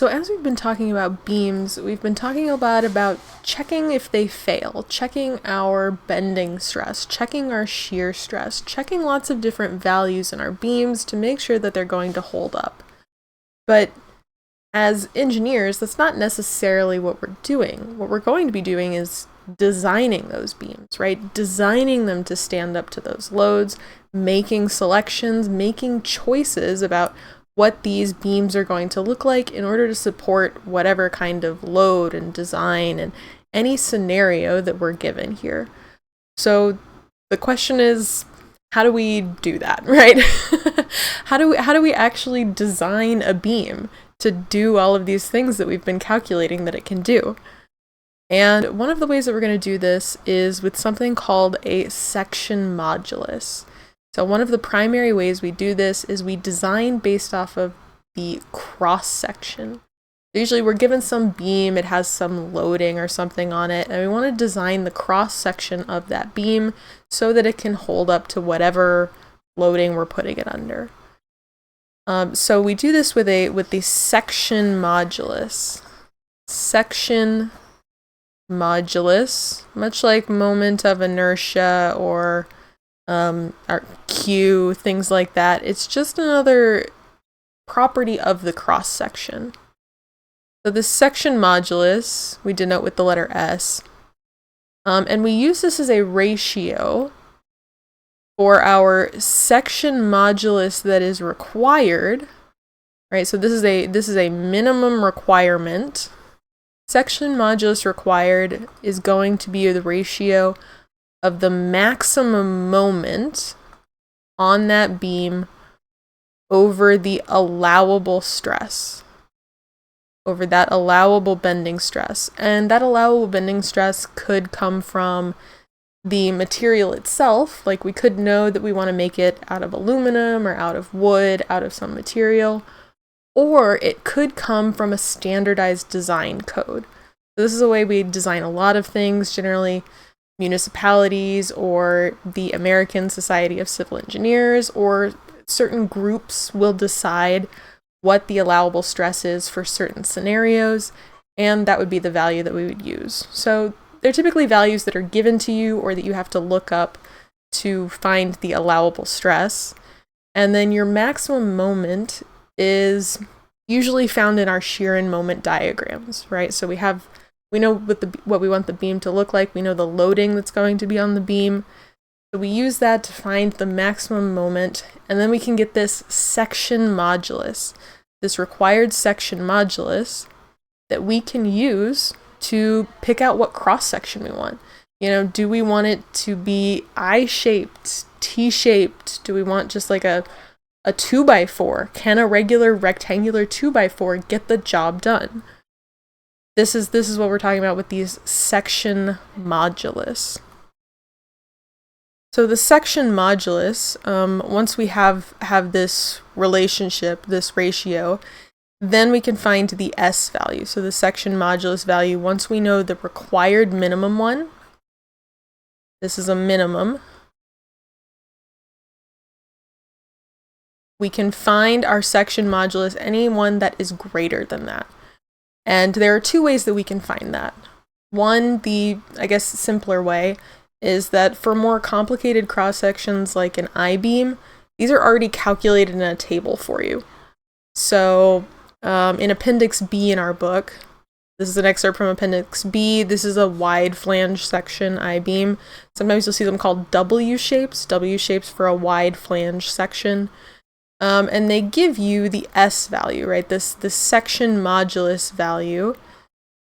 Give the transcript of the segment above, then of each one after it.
So as we've been talking about beams, we've been talking a lot about checking if they fail, checking our bending stress, checking our shear stress, checking lots of different values in our beams to make sure that they're going to hold up. But as engineers, that's not necessarily what we're doing. What we're going to be doing is designing those beams, right? Designing them to stand up to those loads, making selections, making choices about what these beams are going to look like in order to support whatever kind of load and design and any scenario that we're given here. So the question is, how do we do that, right? How do we actually design a beam to do all of these things that we've been calculating that it can do? And one of the ways that we're going to do this is with something called a section modulus. So one of the primary ways we do this is we design based off of the cross section. Usually we're given some beam, it has some loading or something on it, and we want to design the cross section of that beam so that it can hold up to whatever loading we're putting it under. So we do this with the section modulus. Section modulus, much like moment of inertia or our Q, things like that. It's just another property of the cross section. So this section modulus we denote with the letter S, and we use this as a ratio for our section modulus that is required. Right, so this is a minimum requirement. Section modulus required is going to be the ratio of the maximum moment on that beam over the allowable stress, over that allowable bending stress. And that allowable bending stress could come from the material itself, like we could know that we want to make it out of aluminum or out of wood, out of some material, or it could come from a standardized design code. So this is a way we design a lot of things, generally municipalities or the American Society of Civil Engineers, or certain groups will decide what the allowable stress is for certain scenarios, and that would be the value that we would use. So they're typically values that are given to you or that you have to look up to find the allowable stress. And then your maximum moment is usually found in our shear and moment diagrams, right? So we know what we want the beam to look like. We know the loading that's going to be on the beam. So we use that to find the maximum moment, and then we can get this section modulus, this required section modulus that we can use to pick out what cross section we want. You know, do we want it to be I-shaped, T-shaped? Do we want just like a 2x4? Can a regular rectangular 2x4 get the job done? This is what we're talking about with these section modulus. So the section modulus, once we have this relationship, this ratio, then we can find the S value. So the section modulus value, once we know the required minimum one, this is a minimum, we can find our section modulus, any one that is greater than that. And there are two ways that we can find that. One, the, I guess, simpler way, is that for more complicated cross-sections like an I-beam, these are already calculated in a table for you. So in Appendix B in our book, this is an excerpt from Appendix B, this is a wide flange section I-beam. Sometimes you'll see them called W shapes for a wide flange section. And they give you the S value, right? This section modulus value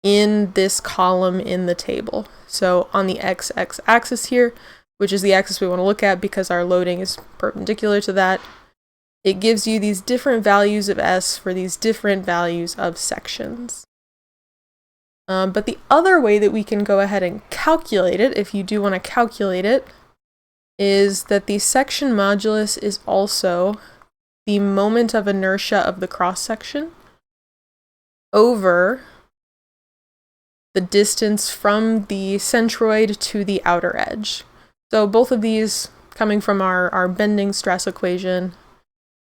in this column in the table. So on the XX axis here, which is the axis we want to look at because our loading is perpendicular to that, it gives you these different values of S for these different values of sections. But the other way that we can go ahead and calculate it, if you do want to calculate it, is that the section modulus is also the moment of inertia of the cross-section over the distance from the centroid to the outer edge. So both of these coming from our bending stress equation,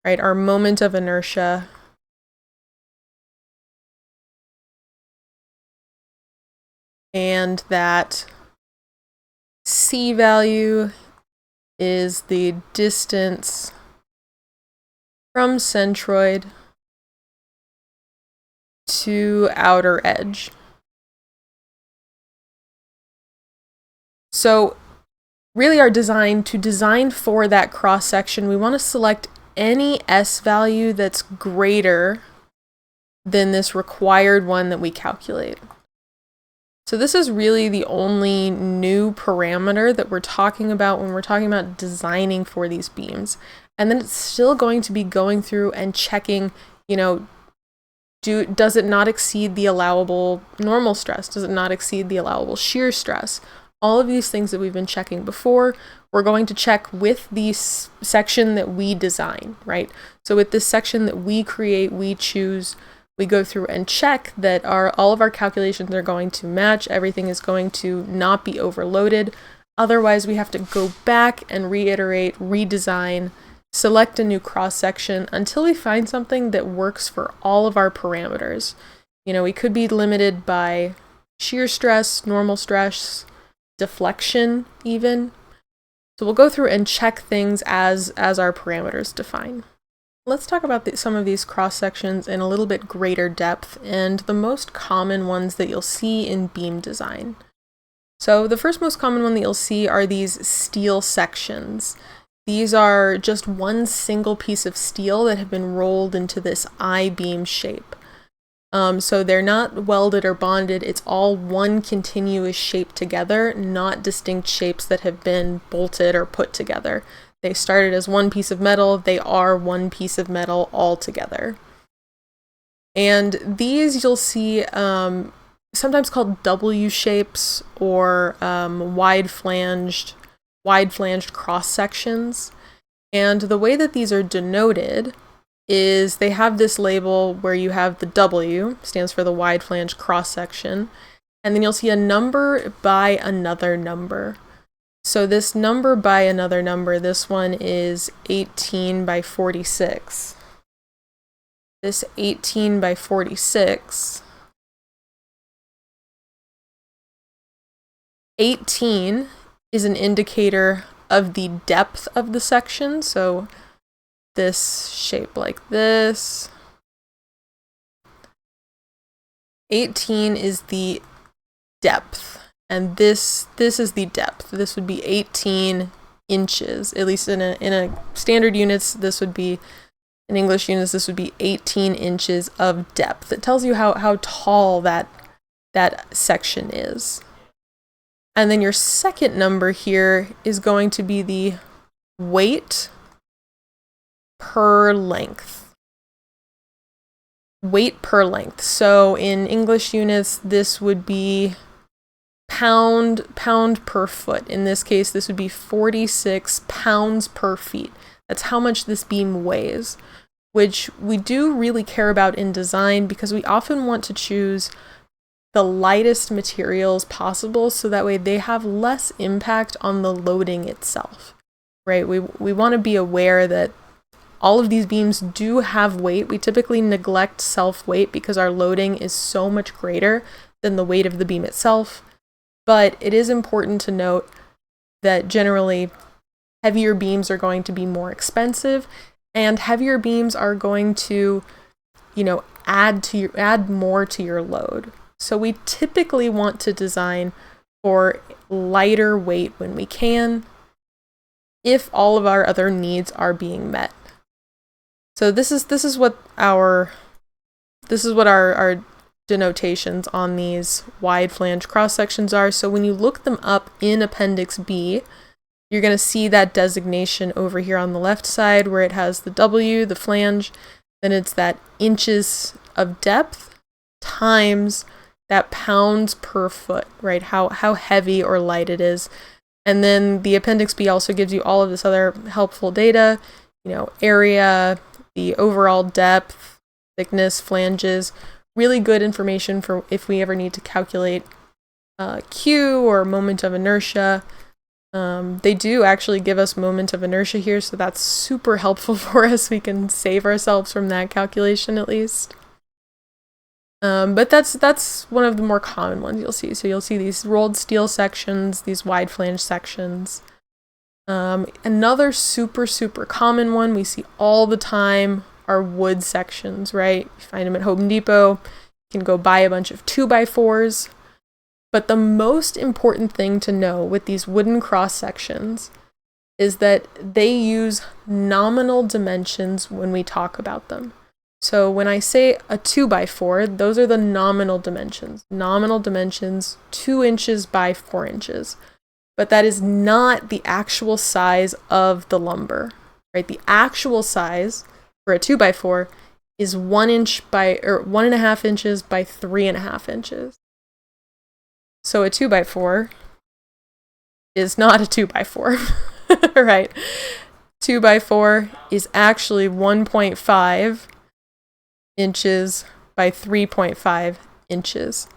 right? Our moment of inertia and that C value is the distance from centroid to outer edge. So really our design, to design for that cross section, we want to select any S value that's greater than this required one that we calculate. So this is really the only new parameter that we're talking about when we're talking about designing for these beams. And then it's still going to be going through and checking, does it not exceed the allowable normal stress? Does it not exceed the allowable shear stress? All of these things that we've been checking before, we're going to check with the section that we design, right? So with this section that we create, we choose, we go through and check that all of our calculations are going to match, everything is going to not be overloaded. Otherwise, we have to go back and reiterate, redesign, select a new cross-section until we find something that works for all of our parameters. We could be limited by shear stress, normal stress, deflection even. So we'll go through and check things as our parameters define. Let's talk about some of these cross-sections in a little bit greater depth and the most common ones that you'll see in beam design. So the first most common one that you'll see are these steel sections. These are just one single piece of steel that have been rolled into this I-beam shape. So they're not welded or bonded, it's all one continuous shape together, not distinct shapes that have been bolted or put together. They started as one piece of metal, they are one piece of metal all together. And these you'll see sometimes called W shapes or wide-flanged cross sections. And the way that these are denoted is they have this label where you have the W, stands for the wide flange cross section, and then you'll see a number by another number. So this number by another number, this one is 18 by 46. This 18 by 46, 18 is an indicator of the depth of the section, so this shape like this. 18 is the depth, and this is the depth. This would be 18 inches, at least in a standard units. This would be in English units. This would be 18 inches of depth. It tells you how tall that section is. And then your second number here is going to be the weight per length. Weight per length. So in English units, this would be pound per foot. In this case, this would be 46 pounds per feet. That's how much this beam weighs, which we do really care about in design because we often want to choose the lightest materials possible so that way they have less impact on the loading itself, right? We want to be aware that all of these beams do have weight. We typically neglect self-weight because our loading is so much greater than the weight of the beam itself. But it is important to note that generally heavier beams are going to be more expensive, and heavier beams are going to, add more to your load. So we typically want to design for lighter weight when we can, if all of our other needs are being met. So this is what our denotations on these wide flange cross sections are. So when you look them up in Appendix B, you're going to see that designation over here on the left side where it has the W, the flange, then it's that inches of depth times that pounds per foot, right? How heavy or light it is. And then the Appendix B also gives you all of this other helpful data, area, the overall depth, thickness, flanges, really good information for if we ever need to calculate Q or moment of inertia. They do actually give us moment of inertia here, so that's super helpful for us. We can save ourselves from that calculation at least. But that's one of the more common ones you'll see. So you'll see these rolled steel sections, these wide flange sections. Another super common one we see all the time are wood sections, right? You find them at Home Depot. You can go buy a bunch of 2x4s. But the most important thing to know with these wooden cross sections is that they use nominal dimensions when we talk about them. So when I say a 2x4, those are the nominal dimensions. Nominal dimensions, 2 inches by 4 inches. But that is not the actual size of the lumber, right? The actual size for a 2x4 is 1 inch by, or 1.5 inches by 3.5 inches. So a 2x4 is not a 2x4, right? 2x4 is actually 1.5 inches by 3.5 inches.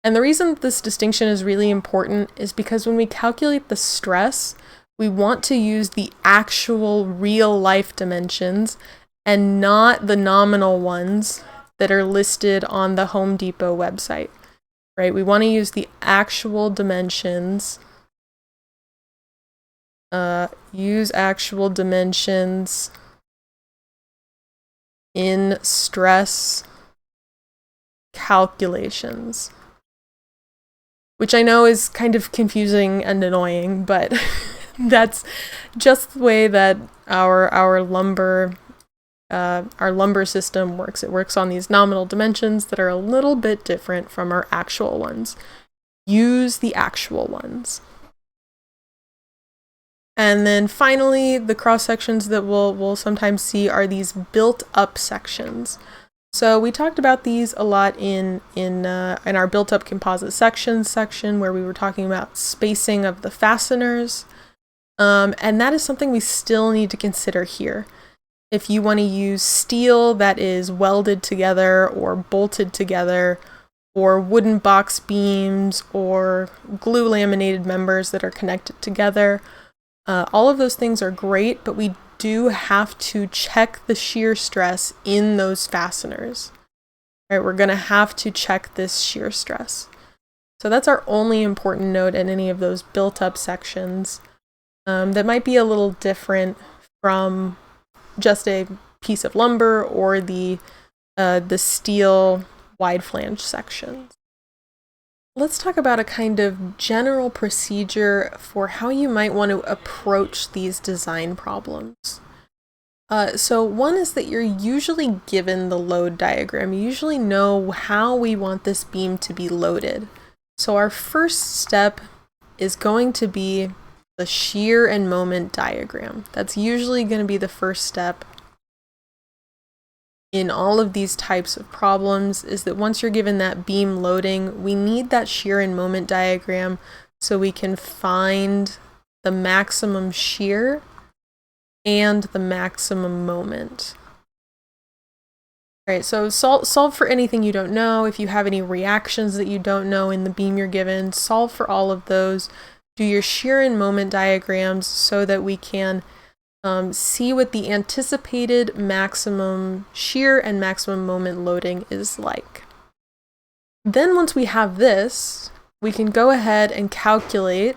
And the reason this distinction is really important is because when we calculate the stress, we want to use the actual real life dimensions and not the nominal ones that are listed on the Home Depot website, right? We want to use the actual dimensions, use actual dimensions in stress calculations. Which I know is kind of confusing and annoying, but that's just the way that our lumber system works. It works on these nominal dimensions that are a little bit different from our actual ones. Use the actual ones. And then finally, the cross sections that we'll sometimes see are these built-up sections. So we talked about these a lot in our built-up composite sections section, where we were talking about spacing of the fasteners, and that is something we still need to consider here. If you want to use steel that is welded together or bolted together, or wooden box beams or glue laminated members that are connected together, all of those things are great, but we do have to check the shear stress in those fasteners. Right, we're going to have to check this shear stress. So that's our only important note in any of those built-up sections that might be a little different from just a piece of lumber or the steel wide flange sections. Let's talk about a kind of general procedure for how you might want to approach these design problems. So one is that you're usually given the load diagram. You usually know how we want this beam to be loaded. So our first step is going to be the shear and moment diagram. That's usually going to be the first step in all of these types of problems, is that once you're given that beam loading, we need that shear and moment diagram so we can find the maximum shear and the maximum moment. All right, so solve for anything you don't know. If you have any reactions that you don't know in the beam you're given, solve for all of those. Do your shear and moment diagrams so that we can see what the anticipated maximum shear and maximum moment loading is like. Then once we have this, we can go ahead and calculate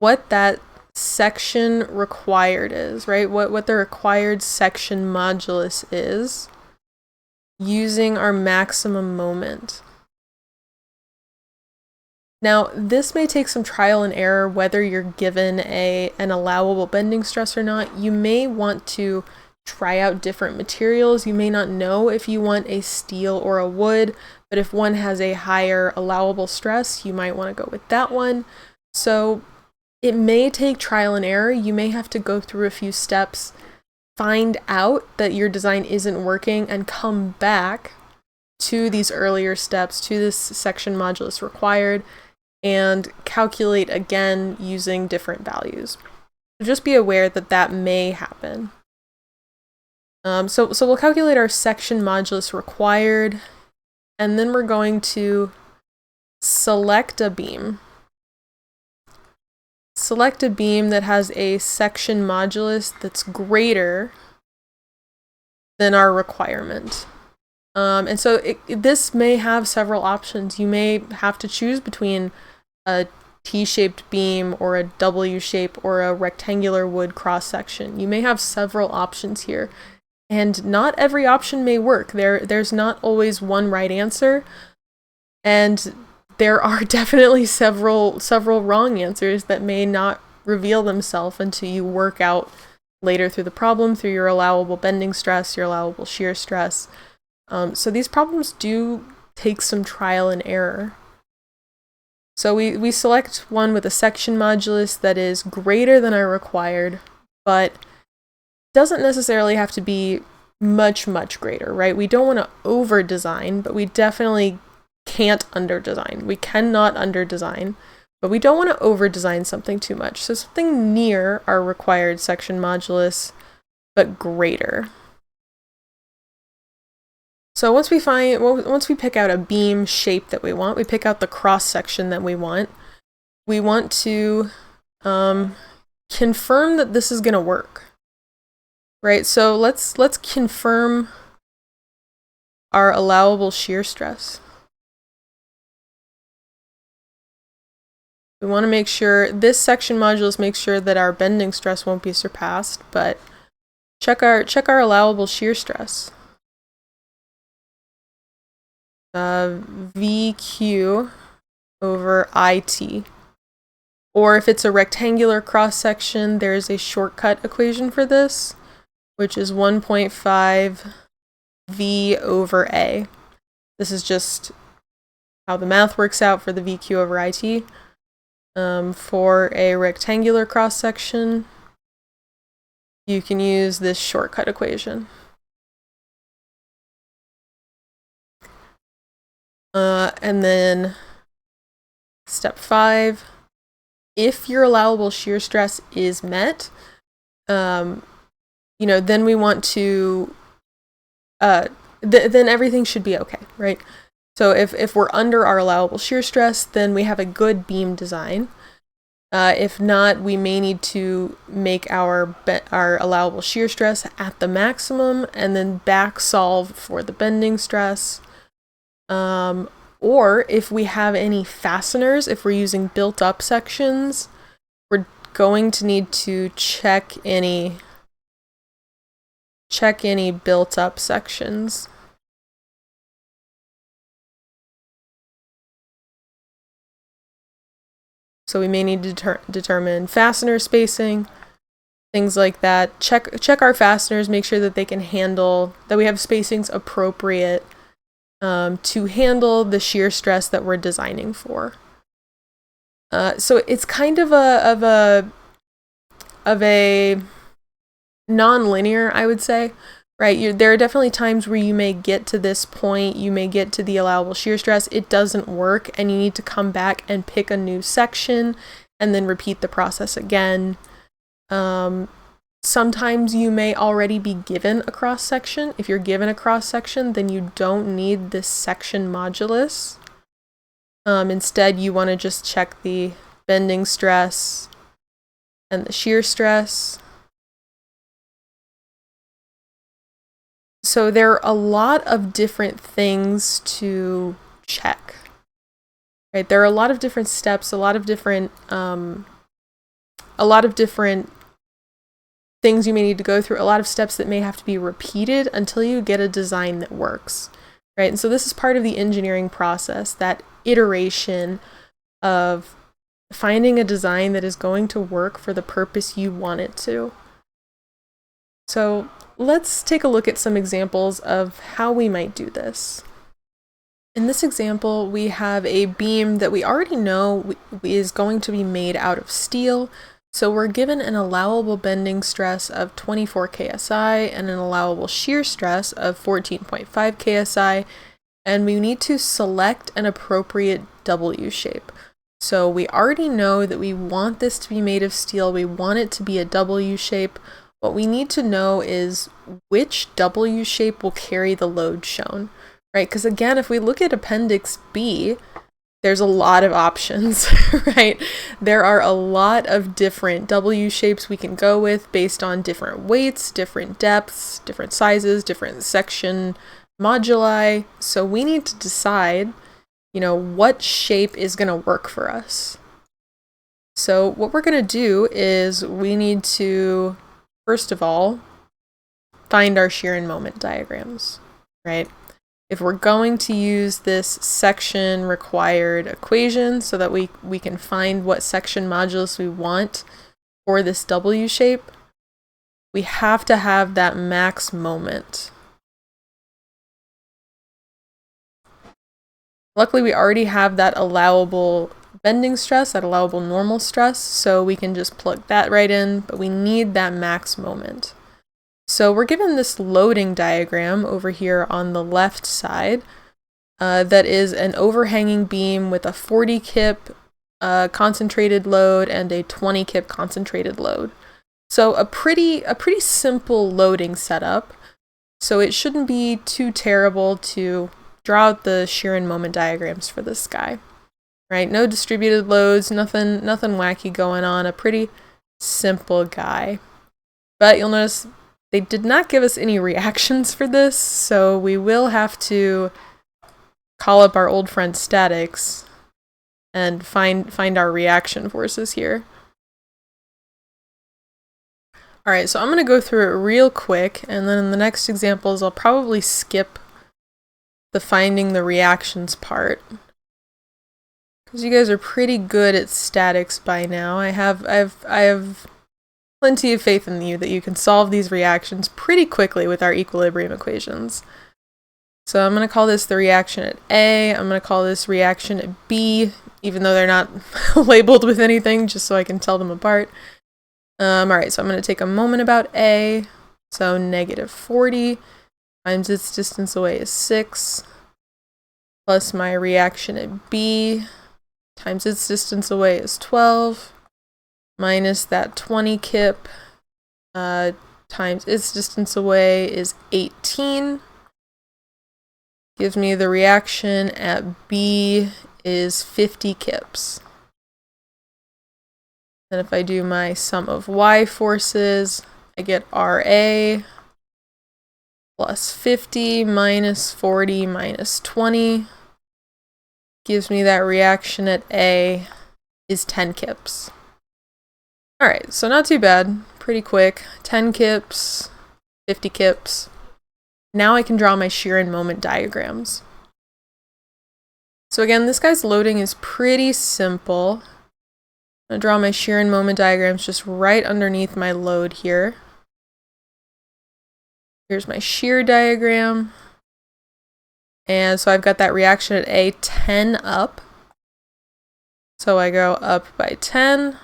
what that section required is, right? What the required section modulus is using our maximum moment. Now, this may take some trial and error whether you're given an allowable bending stress or not. You may want to try out different materials. You may not know if you want a steel or a wood, but if one has a higher allowable stress, you might want to go with that one. So it may take trial and error. You may have to go through a few steps, find out that your design isn't working, and come back to these earlier steps, to this section modulus required, and calculate again using different values. So just be aware that that may happen. So we'll calculate our section modulus required, and then we're going to select a beam. Select a beam that has a section modulus that's greater than our requirement. And so this may have several options. You may have to choose between a T-shaped beam or a W shape or a rectangular wood cross-section. You may have several options here, and not every option may work. There's not always one right answer, and there are definitely several wrong answers that may not reveal themselves until you work out later through the problem, through your allowable bending stress, your allowable shear stress. So these problems do take some trial and error. So we select one with a section modulus that is greater than our required, but doesn't necessarily have to be much greater, right? We don't want to over-design, but we definitely can't under-design. We cannot under-design, but we don't want to over-design something too much. So something near our required section modulus, but greater. So once we pick out a beam shape that we want, we pick out the cross section that we want to confirm that this is going to work, right? So let's confirm our allowable shear stress. We want to make sure this section modulus makes sure that our bending stress won't be surpassed, but check our allowable shear stress. VQ over IT. Or if it's a rectangular cross-section, there's a shortcut equation for this, which is 1.5 V over A. This is just how the math works out for the VQ over IT. For a rectangular cross-section, you can use this shortcut equation. And then step 5, if your allowable shear stress is met, then we want to, then everything should be okay, right? So if we're under our allowable shear stress, then we have a good beam design. If not, we may need to make our allowable shear stress at the maximum and then back solve for the bending stress. Or if we have any fasteners, if we're using built-up sections, we're going to need to check any built-up sections. So we may need to determine fastener spacing, things like that. Check our fasteners, make sure that they can handle, that we have spacings appropriate to handle the shear stress that we're designing for. So it's kind of a non-linear, I would say, right? There are definitely times where you may get to this point, you may get to the allowable shear stress, it doesn't work, and you need to come back and pick a new section and then repeat the process again. Sometimes you may already be given a cross-section. If you're given a cross-section, then you don't need this section modulus. Instead, you want to just check the bending stress and the shear stress. So there are a lot of different things to check, right? There are a lot of different steps, a lot of different things you may need to go through, a lot of steps that may have to be repeated until you get a design that works, right? And so this is part of the engineering process, that iteration of finding a design that is going to work for the purpose you want it to. So let's take a look at some examples of how we might do this. In this example, we have a beam that we already know is going to be made out of steel. So we're given an allowable bending stress of 24 KSI and an allowable shear stress of 14.5 KSI, and we need to select an appropriate W shape. So we already know that we want this to be made of steel, we want it to be a W shape. What we need to know is which W shape will carry the load shown, right? Because again, if we look at Appendix B, there's a lot of options, right? There are a lot of different W shapes we can go with based on different weights, different depths, different sizes, different section moduli, so we need to decide, what shape is going to work for us. So what we're going to do is we need to, first of all, find our shear and moment diagrams, right? If we're going to use this section required equation so that we can find what section modulus we want for this W shape, we have to have that max moment. Luckily, we already have that allowable bending stress, that allowable normal stress, so we can just plug that right in, but we need that max moment. So we're given this loading diagram over here on the left side that is an overhanging beam with a 40 kip concentrated load and a 20 kip concentrated load. So a pretty simple loading setup. So it shouldn't be too terrible to draw out the shear and moment diagrams for this guy. Right? No distributed loads, nothing wacky going on, a pretty simple guy. But you'll notice they did not give us any reactions for this, so we will have to call up our old friend statics and find our reaction forces here. Alright, so I'm going to go through it real quick, and then in the next examples I'll probably skip the finding the reactions part. Because you guys are pretty good at statics by now. I have plenty of faith in you that you can solve these reactions pretty quickly with our equilibrium equations. So I'm going to call this the reaction at A, I'm going to call this reaction at B, even though they're not labeled with anything, just so I can tell them apart. Alright, so I'm going to take a moment about A, so negative 40 times its distance away is 6, plus my reaction at B times its distance away is 12, minus that 20 kip times its distance away is 18. Gives me the reaction at B is 50 kips. Then if I do my sum of Y forces, I get RA plus 50 minus 40 minus 20. Gives me that reaction at A is 10 kips. Alright, so not too bad. Pretty quick. 10 kips, 50 kips. Now I can draw my shear and moment diagrams. So again, this guy's loading is pretty simple. I'm going to draw my shear and moment diagrams just right underneath my load here. Here's my shear diagram. And so I've got that reaction at A 10 up. So I go up by 10.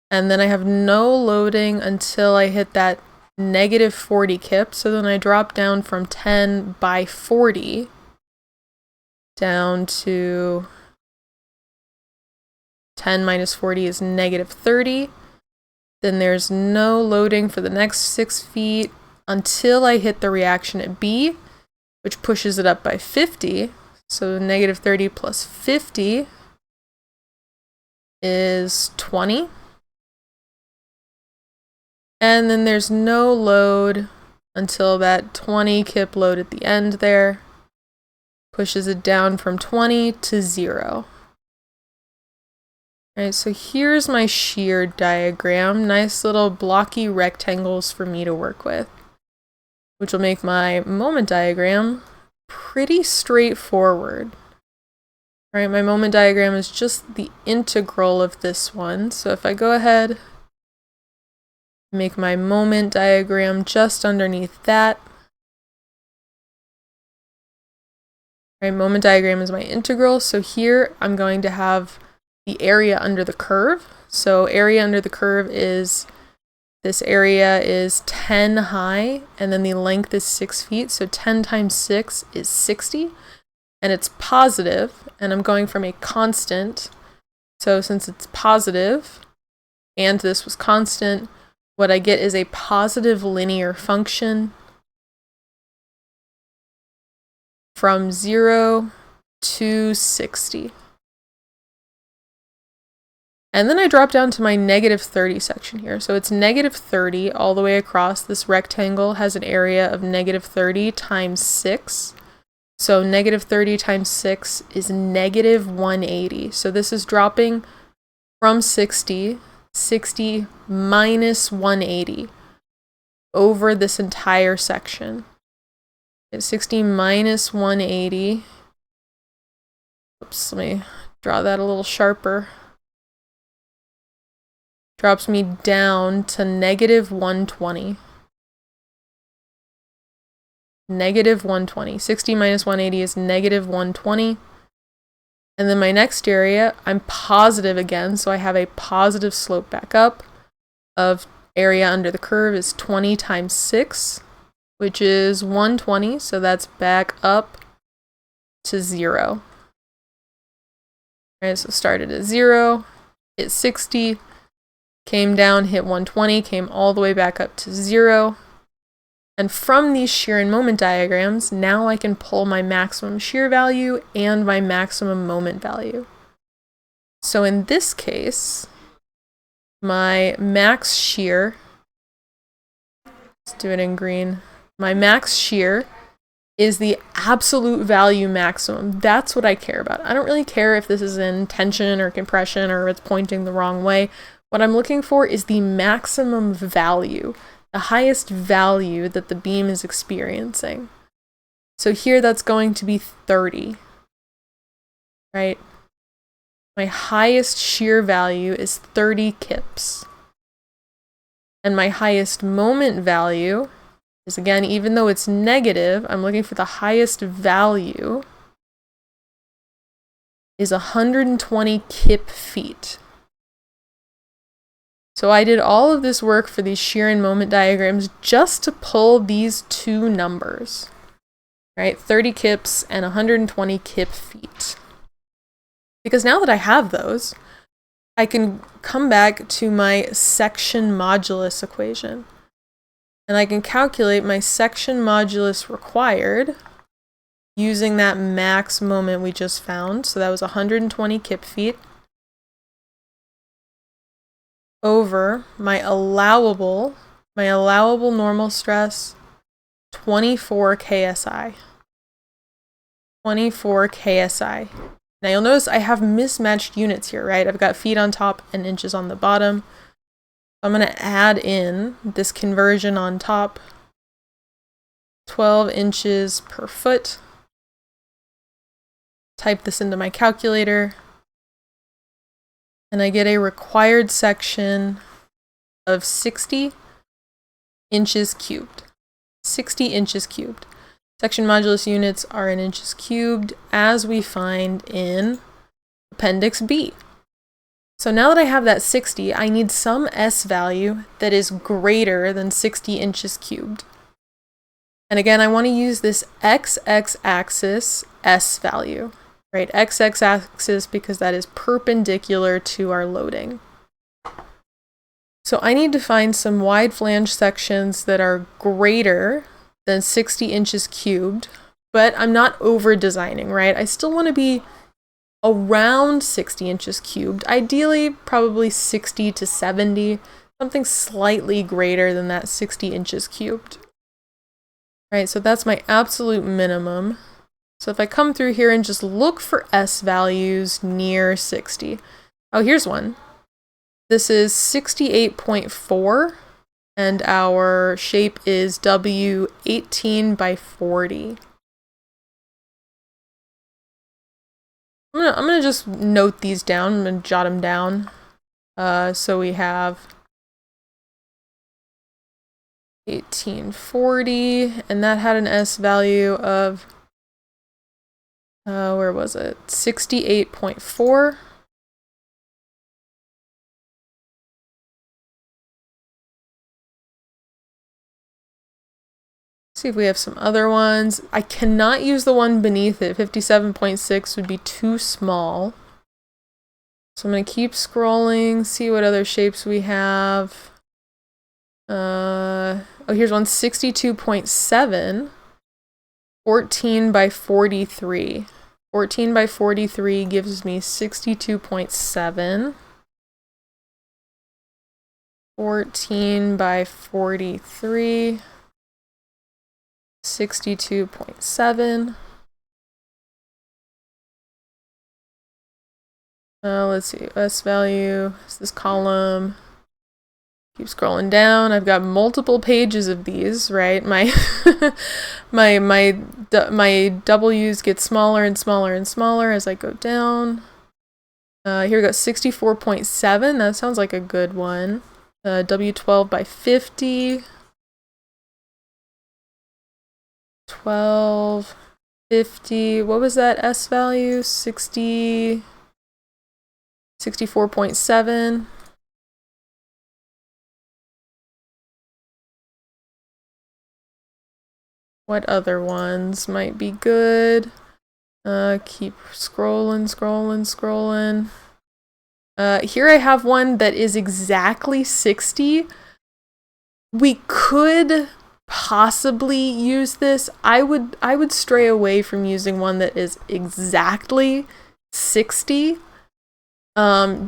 And then I have no loading until I hit that negative 40 kip. So then I drop down from 10 by 40 down to 10 minus 40 is negative 30. Then there's no loading for the next 6 feet until I hit the reaction at B, which pushes it up by 50. So negative 30 plus 50 is 20. And then there's no load until that 20 kip load at the end there pushes it down from 20 to 0. Alright, so here's my shear diagram. Nice little blocky rectangles for me to work with, which will make my moment diagram pretty straightforward. Alright, my moment diagram is just the integral of this one. So if I go ahead, make my moment diagram just underneath that. Alright, moment diagram is my integral. So here I'm going to have the area under the curve. So area under the curve is, this area is 10 high, and then the length is 6 feet. So 10 times 6 is 60, and it's positive, and I'm going from a constant. So since it's positive, and this was constant, what I get is a positive linear function from 0 to 60. And then I drop down to my negative 30 section here. So it's negative 30 all the way across. This rectangle has an area of negative 30 times 6. So negative 30 times 6 is negative 180. So this is dropping from 60 minus 180 over this entire section. 60 minus 180. Oops, let me draw that a little sharper. Drops me down to negative 120. Negative 120. 60 minus 180 is negative 120. And then my next area, I'm positive again, so I have a positive slope back up of area under the curve is 20 times 6, which is 120, so that's back up to 0. All right, so started at 0, hit 60, came down, hit 120, came all the way back up to 0. And from these shear and moment diagrams, now I can pull my maximum shear value and my maximum moment value. So in this case, my max shear, let's do it in green, my max shear is the absolute value maximum. That's what I care about. I don't really care if this is in tension or compression or it's pointing the wrong way. What I'm looking for is the maximum value, the highest value that the beam is experiencing. So here that's going to be 30, right? My highest shear value is 30 kips. And my highest moment value is, again, even though it's negative, I'm looking for the highest value is 120 kip feet. So I did all of this work for these shear and moment diagrams just to pull these two numbers, right? 30 kips and 120 kip feet. Because now that I have those, I can come back to my section modulus equation. And I can calculate my section modulus required using that max moment we just found. So that was 120 kip feet over my allowable normal stress, 24 KSI. 24 KSI. Now you'll notice I have mismatched units here, right? I've got feet on top and inches on the bottom. I'm going to add in this conversion on top, 12 inches per foot. Type this into my calculator. And I get a required section of 60 inches cubed. 60 inches cubed. Section modulus units are in inches cubed, as we find in Appendix B. So now that I have that 60, I need some S value that is greater than 60 inches cubed. And again, I want to use this XX axis S value. Right, XX axis because that is perpendicular to our loading. So I need to find some wide flange sections that are greater than 60 inches cubed, but I'm not over designing, right? I still want to be around 60 inches cubed, ideally probably 60 to 70, something slightly greater than that 60 inches cubed. Right, so that's my absolute minimum. So if I come through here and just look for S values near 60. Oh, here's one. This is 68.4, and our shape is W 18 by 40. I'm gonna just note these down. I'm gonna jot them down. So we have 1840, and that had an S value of where was it? 68.4. See if we have some other ones. I cannot use the one beneath it. 57.6 would be too small. So I'm going to keep scrolling, see what other shapes we have. Oh, here's one, 62.7. 14 by 43. 14 by 43 gives me 62.7. 14 by 43, 62.7. Let's see, S value is this column. Keep scrolling down. I've got multiple pages of these, right? My my W's get smaller and smaller and smaller as I go down. Here we go, 64.7. That sounds like a good one. W12 by 50. 12, 50. What was that S value? 60. 64.7. What other ones might be good? Keep scrolling. Here I have one that is exactly 60. We could possibly use this. I would stray away from using one that is exactly 60.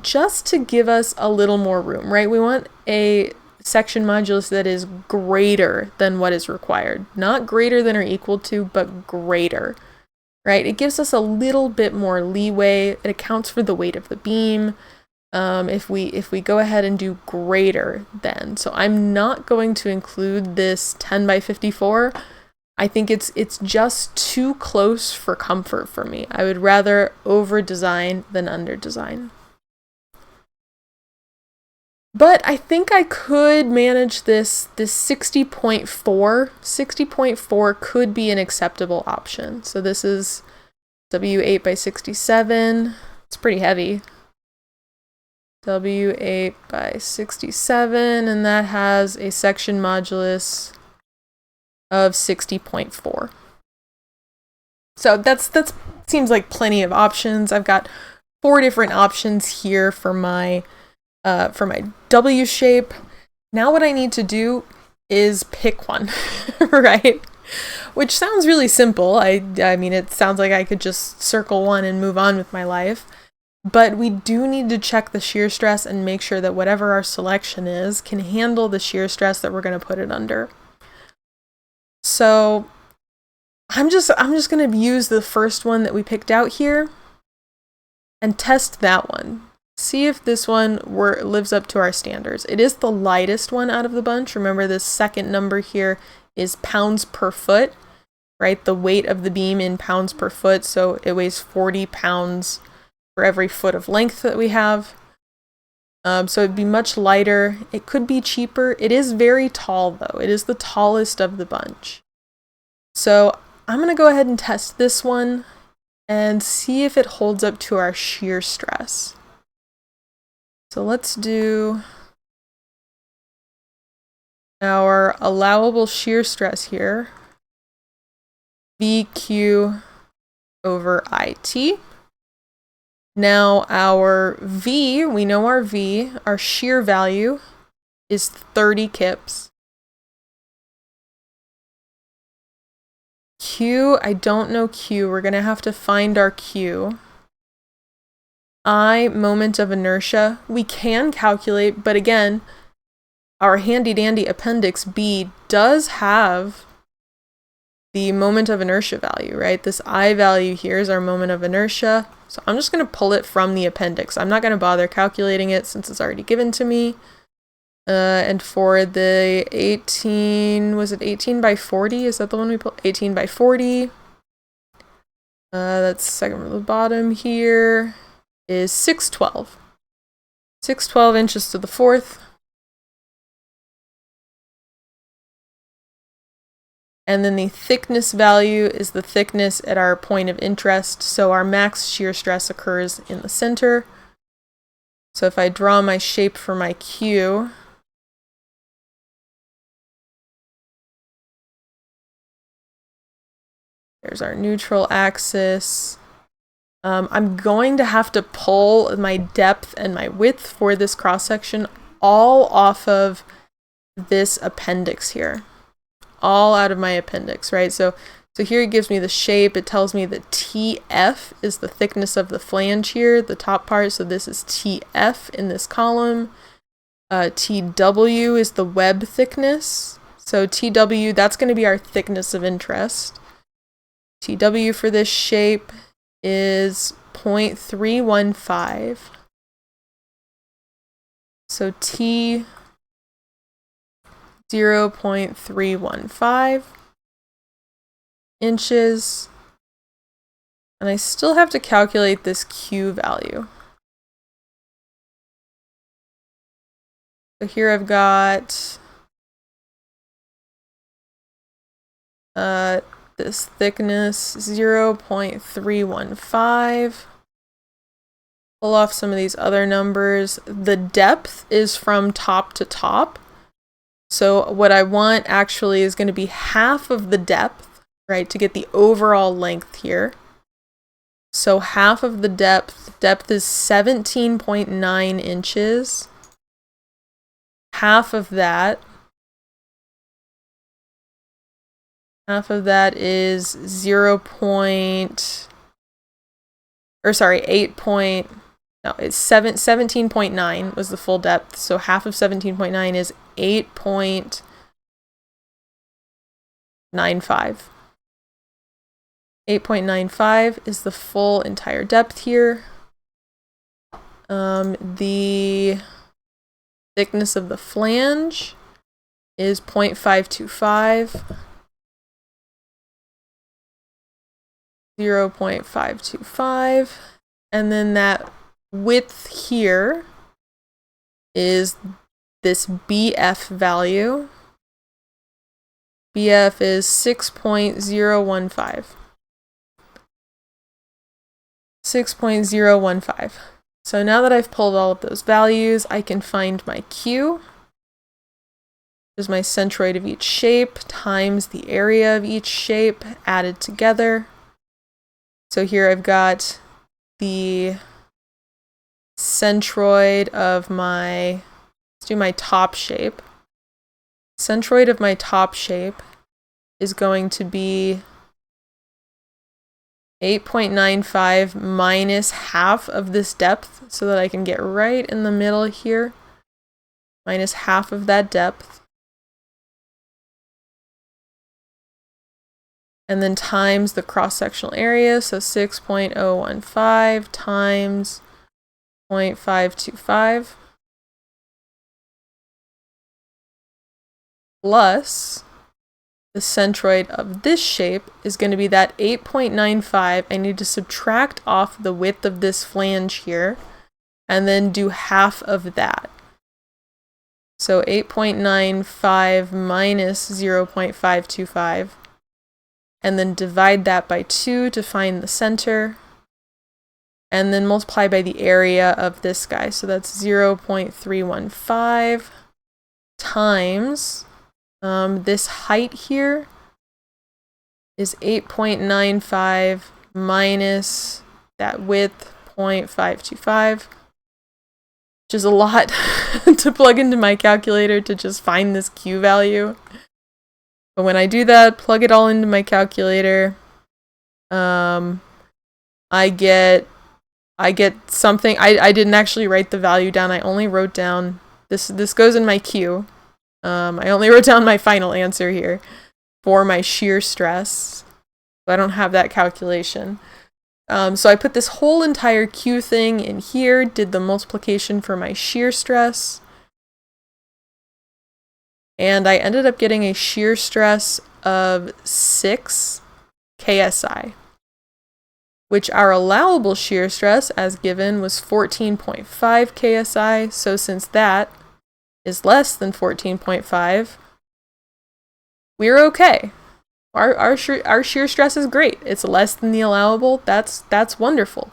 Just to give us a little more room, right? We want a section modulus that is greater than what is required. Not greater than or equal to, but greater, right? It gives us a little bit more leeway. It accounts for the weight of the beam. If we go ahead and do greater than. So I'm not going to include this 10 by 54. I think it's just too close for comfort for me. I would rather over-design than under-design. But I think I could manage this 60.4. 60.4 could be an acceptable option. So this is W8 by 67. It's pretty heavy. W8 by 67, and that has a section modulus of 60.4. So that seems like plenty of options. I've got 4 different options here for my W shape. Now what I need to do is pick one, right? Which sounds really simple. I mean, it sounds like I could just circle one and move on with my life. But we do need to check the shear stress and make sure that whatever our selection is can handle the shear stress that we're going to put it under. So I'm just going to use the first one that we picked out here and test that one. See if this one lives up to our standards. It is the lightest one out of the bunch. Remember, this second number here is pounds per foot, right? The weight of the beam in pounds per foot. So it weighs 40 pounds for every foot of length that we have. So it'd be much lighter. It could be cheaper. It is very tall though. It is the tallest of the bunch. So I'm going to go ahead and test this one and see if it holds up to our shear stress. So let's do our allowable shear stress here. VQ over IT. Now our V, we know our V, our shear value is 30 kips. Q, I don't know Q. We're going to have to find our Q. I, moment of inertia, we can calculate, but again, our handy dandy appendix B does have the moment of inertia value, right? This I value here is our moment of inertia. So I'm just going to pull it from the appendix. I'm not going to bother calculating it since it's already given to me. And for the 18, was it 18 by 40? Is that the one we pulled? 18 by 40. That's second from the bottom here is 612. 612 inches to the fourth. And then the thickness value is the thickness at our point of interest. So our max shear stress occurs in the center. So if I draw my shape for my Q, there's our neutral axis. I'm going to have to pull my depth and my width for this cross-section all off of this appendix here. All out of my appendix, right? So here it gives me the shape. It tells me that TF is the thickness of the flange here, the top part. So this is TF in this column. TW is the web thickness. So TW, that's going to be our thickness of interest. TW for this shape is 0.315. So T 0.315 inches. And I still have to calculate this Q value. So here I've got this thickness 0.315. Pull off some of these other numbers. The depth is from top to top. So what I want actually is going to be half of the depth, right, to get the overall length here. So half of the depth is 17.9 inches. Half of that is 17.9 was the full depth. So half of 17.9 is 8.95. 8.95 is the full entire depth here. The thickness of the flange is 0.525. 0.525. And then that width here is this BF value. BF is 6.015. 6.015. So now that I've pulled all of those values, I can find my Q, which is my centroid of each shape, times the area of each shape added together. So here I've got the centroid of my, let's do my top shape. Centroid of my top shape is going to be 8.95 minus half of this depth, so that I can get right in the middle here, minus half of that depth. And then times the cross-sectional area, so 6.015 times 0.525 plus the centroid of this shape is going to be that 8.95. I need to subtract off the width of this flange here and then do half of that. So 8.95 minus 0.525. And then divide that by 2 to find the center. And then multiply by the area of this guy. So that's 0.315 times this height here is 8.95 minus that width, 0.525, which is a lot to plug into my calculator to just find this Q value. But when I do that, plug it all into my calculator, I get something. I didn't actually write the value down. I only wrote down this goes in my Q. I only wrote down my final answer here for my shear stress. I don't have that calculation. So I put this whole entire Q thing in here, did the multiplication for my shear stress, and I ended up getting a shear stress of 6 KSI, which our allowable shear stress, as given, was 14.5 KSI. So since that is less than 14.5, we're okay. Our shear stress is great. It's less than the allowable. That's wonderful.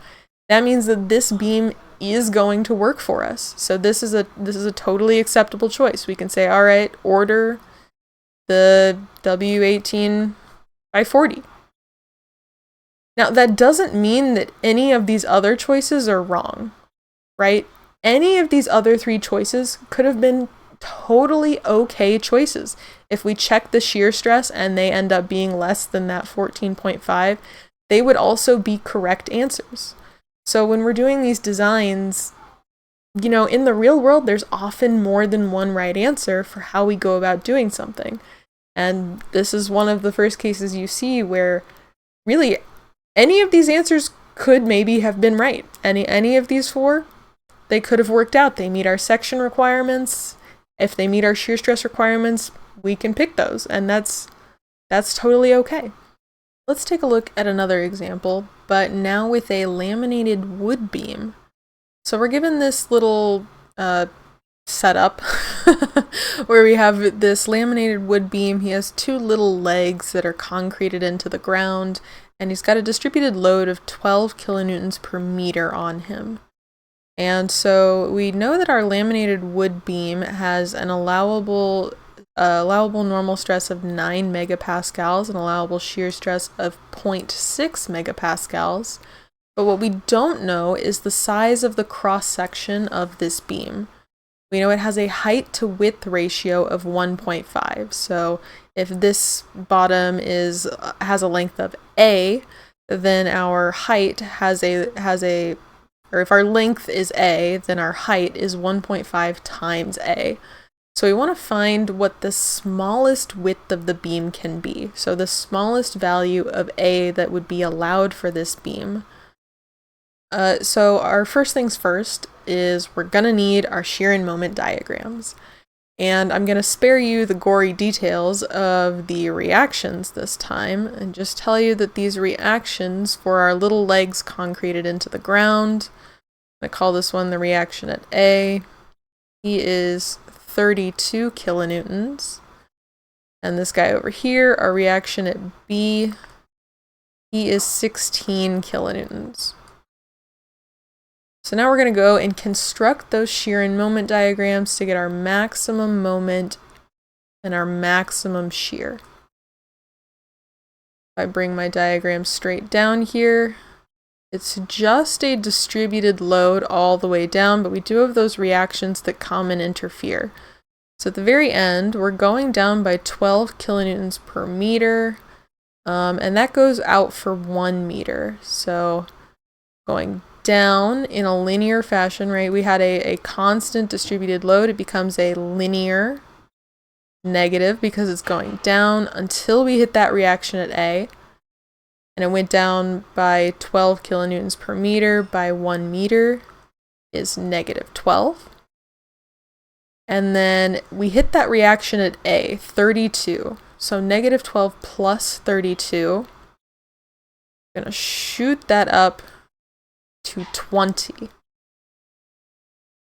That means that this beam is going to work for us. So this is a totally acceptable choice. We can say, all right, order the W18 by 40. Now that doesn't mean that any of these other choices are wrong, right? Any of these other 3 choices could have been totally okay choices. If we check the shear stress and they end up being less than that 14.5, they would also be correct answers. So when we're doing these designs, you know, in the real world, there's often more than one right answer for how we go about doing something. And this is one of the first cases you see where really any of these answers could maybe have been right. Any of these four, they could have worked out. They meet our section requirements. If they meet our shear stress requirements, we can pick those, and that's totally okay. Let's take a look at another example, but now with a laminated wood beam. So we're given this little setup where we have this laminated wood beam. He has two little legs that are concreted into the ground, and he's got a distributed load of 12 kilonewtons per meter on him. And so we know that our laminated wood beam has an allowable normal stress of 9 megapascals, an allowable shear stress of 0.6 megapascals. But what we don't know is the size of the cross-section of this beam. We know it has a height to width ratio of 1.5. So if this bottom has a length of A, then our height or if our length is A, then our height is 1.5 times A. So we want to find what the smallest width of the beam can be. So the smallest value of A that would be allowed for this beam. So our first things first is we're going to need our shear and moment diagrams. And I'm going to spare you the gory details of the reactions this time and just tell you that these reactions for our little legs concreted into the ground, I'm going to call this one the reaction at A. He is 32 kilonewtons. And this guy over here, our reaction at B, he is 16 kilonewtons. So now we're going to go and construct those shear and moment diagrams to get our maximum moment and our maximum shear. If I bring my diagram straight down here, it's just a distributed load all the way down, but we do have those reactions that come and interfere. So at the very end, we're going down by 12 kilonewtons per meter, and that goes out for 1 meter. So going down in a linear fashion, right? We had a constant distributed load. It becomes a linear negative because it's going down until we hit that reaction at A. And it went down by 12 kilonewtons per meter by 1 meter is negative 12. And then we hit that reaction at A, 32. So negative 12 plus 32. I'm going to shoot that up to 20.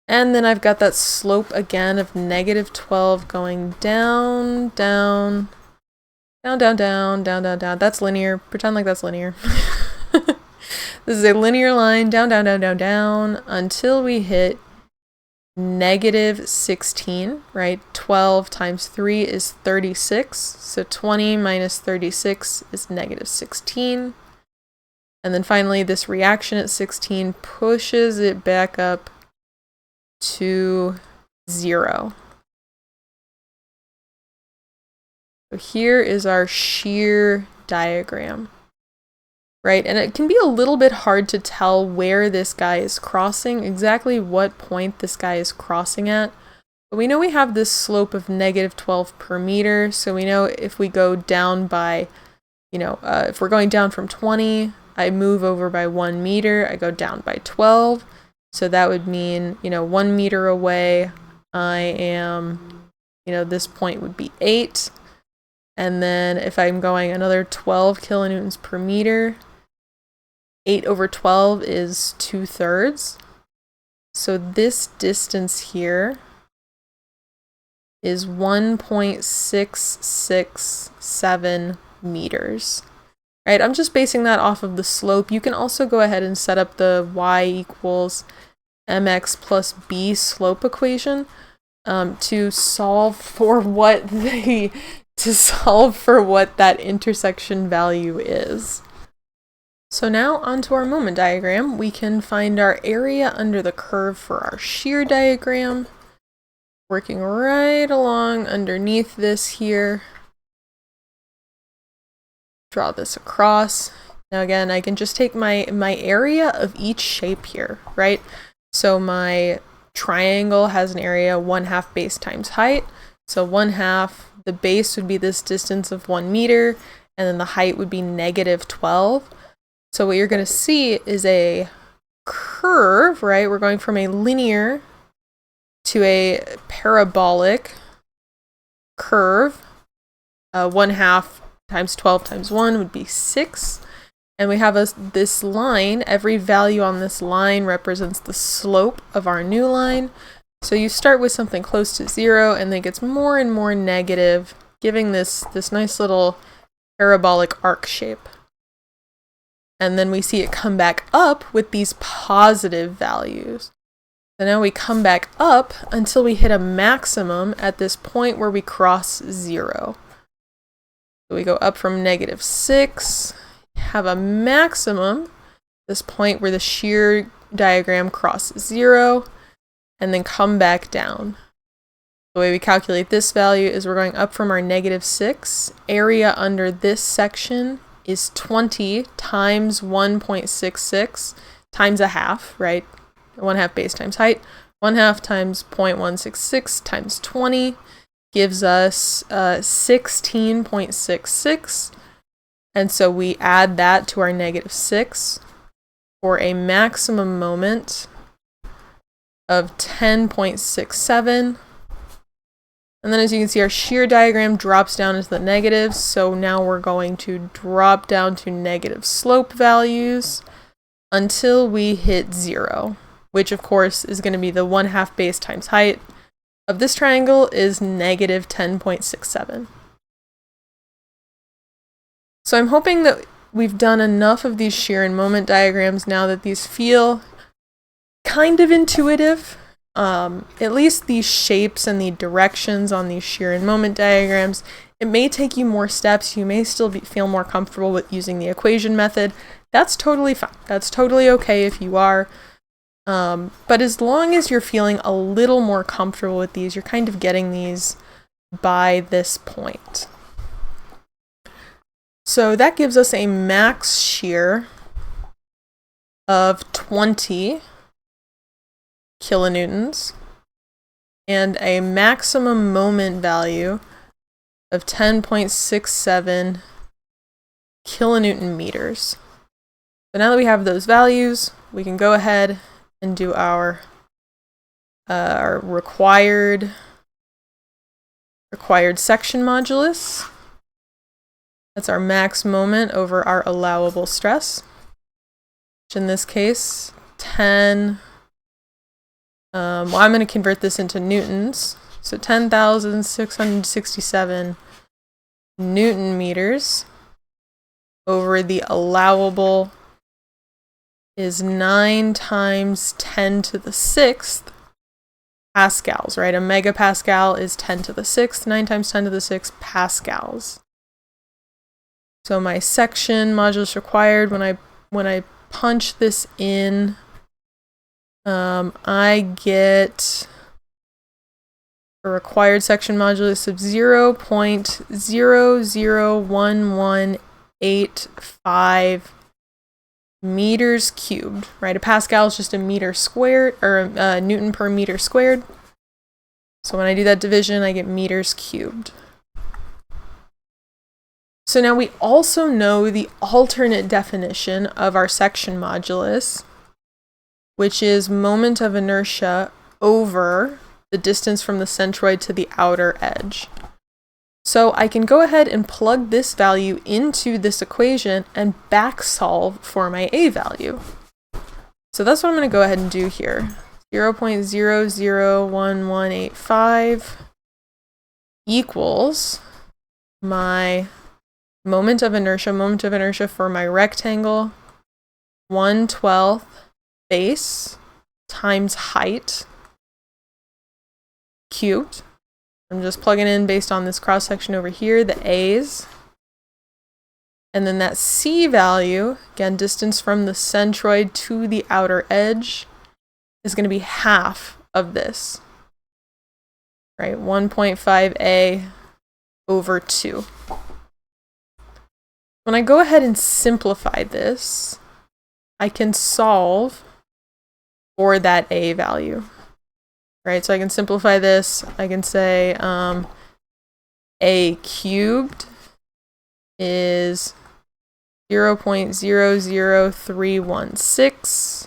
And then I've got that slope again of negative 12 going down, down, down, down, down, down, down, down. That's linear. Pretend like that's linear. This is a linear line down, down, down, down, down until we hit negative 16, right? 12 times 3 is 36. So 20 minus 36 is negative 16. And then finally, this reaction at 16 pushes it back up to 0. So here is our shear diagram, right? And it can be a little bit hard to tell where this guy is crossing, exactly what point this guy is crossing at. But we know we have this slope of negative 12 per meter. So we know if we go down by, if we're going down from 20, I move over by 1 meter, I go down by 12. So that would mean, 1 meter away, I am, this point would be 8. And then if I'm going another 12 kilonewtons per meter, 8 over 12 is 2/3. So this distance here is 1.667 meters. Right, I'm just basing that off of the slope. You can also go ahead and set up the y equals mx plus b slope equation to solve for what that intersection value is. So now onto our moment diagram. We can find our area under the curve for our shear diagram. Working right along underneath this here. Draw this across. Now again, I can just take my area of each shape here, right? So my triangle has an area 1/2 base times height. So 1/2, the base would be this distance of 1 meter, and then the height would be -12. So what you're going to see is a curve, right? We're going from a linear to a parabolic curve. 1/2 times 12 times 1 would be 6. And we have this line. Every value on this line represents the slope of our new line. So you start with something close to 0, and then it gets more and more negative, giving this nice little parabolic arc shape. And then we see it come back up with these positive values. So now we come back up until we hit a maximum at this point where we cross 0. So we go up from -6, have a maximum, this point where the shear diagram crosses 0, and then come back down. The way we calculate this value is we're going up from our -6. Area under this section is 20 times 1.66 times a half, right? 1/2 base times height. 1/2 times 0.166 times 20 gives us 16.66. And so we add that to our -6 for a maximum moment of 10.67. And then as you can see, our shear diagram drops down into the negatives. So now we're going to drop down to negative slope values until we hit 0, which of course is going to be the 1/2 base times height of this triangle is -10.67. So I'm hoping that we've done enough of these shear and moment diagrams now that these feel kind of intuitive. At least these shapes and the directions on these shear and moment diagrams. It may take you more steps. You may still feel more comfortable with using the equation method. That's totally fine. That's totally okay if you are. But as long as you're feeling a little more comfortable with these, you're kind of getting these by this point. So that gives us a max shear of 20 kilonewtons and a maximum moment value of 10.67 kilonewton meters. So now that we have those values, we can go ahead and do our required section modulus. That's our max moment over our allowable stress, which in this case, 10. Well, I'm going to convert this into newtons. So 10,667 Newton meters over the allowable is 9 times 10 to the 6th pascals, right? A megapascal is 10 to the 6th, 9 times 10 to the 6th pascals. So my section modulus required, when I punch this in, I get a required section modulus of 0.001185 meters cubed, right? A pascal is just a meter squared, or a newton per meter squared. So when I do that division, I get meters cubed. So now we also know the alternate definition of our section modulus, which is moment of inertia over the distance from the centroid to the outer edge. So I can go ahead and plug this value into this equation and back solve for my A value. So that's what I'm going to go ahead and do here. 0.001185 equals my moment of inertia for my rectangle, 1/12 base times height cubed. I'm just plugging in based on this cross section over here, the A's. And then that C value, again, distance from the centroid to the outer edge, is going to be half of this, right? 1.5A over 2. When I go ahead and simplify this, I can solve for that A value. right? So I can simplify this. I can say A cubed is 0.00316.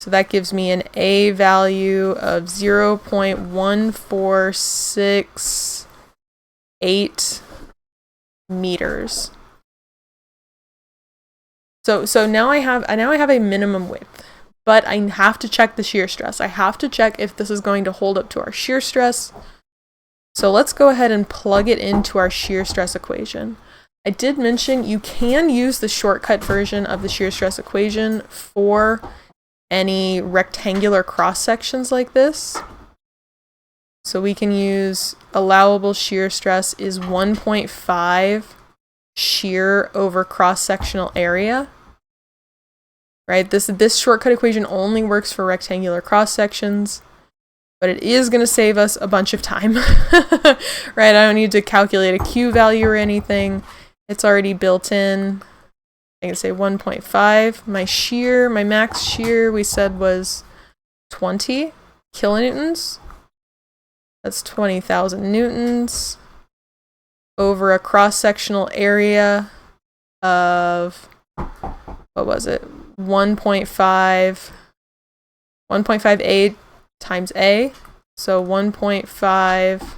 So that gives me an A value of 0.1468 meters. So now I have a minimum width, but I have to check the shear stress. I have to check if this is going to hold up to our shear stress. So let's go ahead and plug it into our shear stress equation. I did mention you can use the shortcut version of the shear stress equation for any rectangular cross sections like this. So we can use allowable shear stress is 1.5 shear over cross-sectional area. Right? This shortcut equation only works for rectangular cross sections, but it is going to save us a bunch of time. Right? I don't need to calculate a Q value or anything. It's already built in. I can say 1.5. My max shear we said was 20 kilonewtons. That's 20,000 newtons over a cross-sectional area of, what was it? 1.58 times A. So 1.5,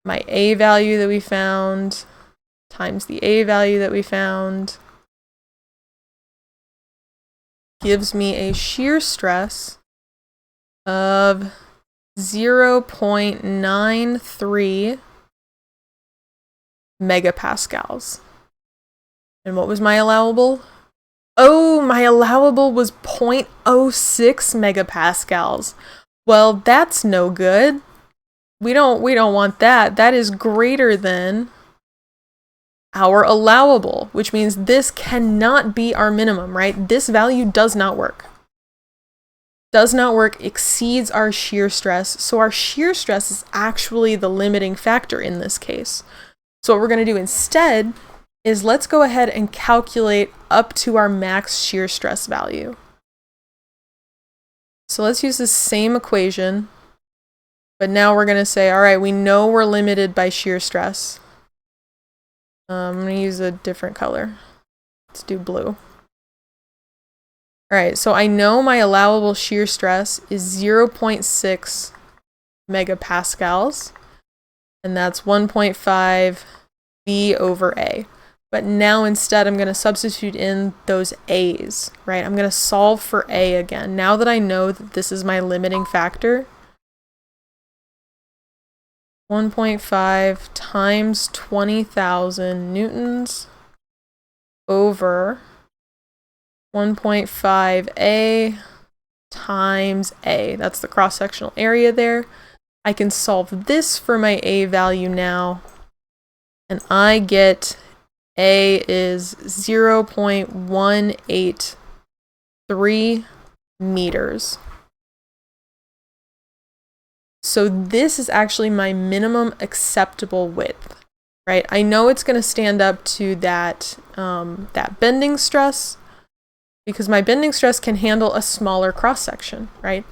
my A value that we found, times the A value that we found, gives me a shear stress of 0.93 megapascals. And what was my allowable? Oh, my allowable was 0.06 megapascals. Well, that's no good. We don't want that. That is greater than our allowable, which means this cannot be our minimum, right? This value does not work. Does not work, exceeds our shear stress. So our shear stress is actually the limiting factor in this case. So what we're going to do instead is let's go ahead and calculate up to our max shear stress value. So let's use the same equation, but now we're going to say, all right, we know we're limited by shear stress. I'm going to use a different color. Let's do blue. All right, so I know my allowable shear stress is 0.6 megapascals, and that's 1.5 B over A. But now instead I'm going to substitute in those A's, right? I'm going to solve for A again. Now that I know that this is my limiting factor, 1.5 times 20,000 newtons over 1.5 A times A. That's the cross-sectional area there. I can solve this for my A value now, and I get A is 0.183 meters. So this is actually my minimum acceptable width, right? I know it's going to stand up to that bending stress, because my bending stress can handle a smaller cross-section, right?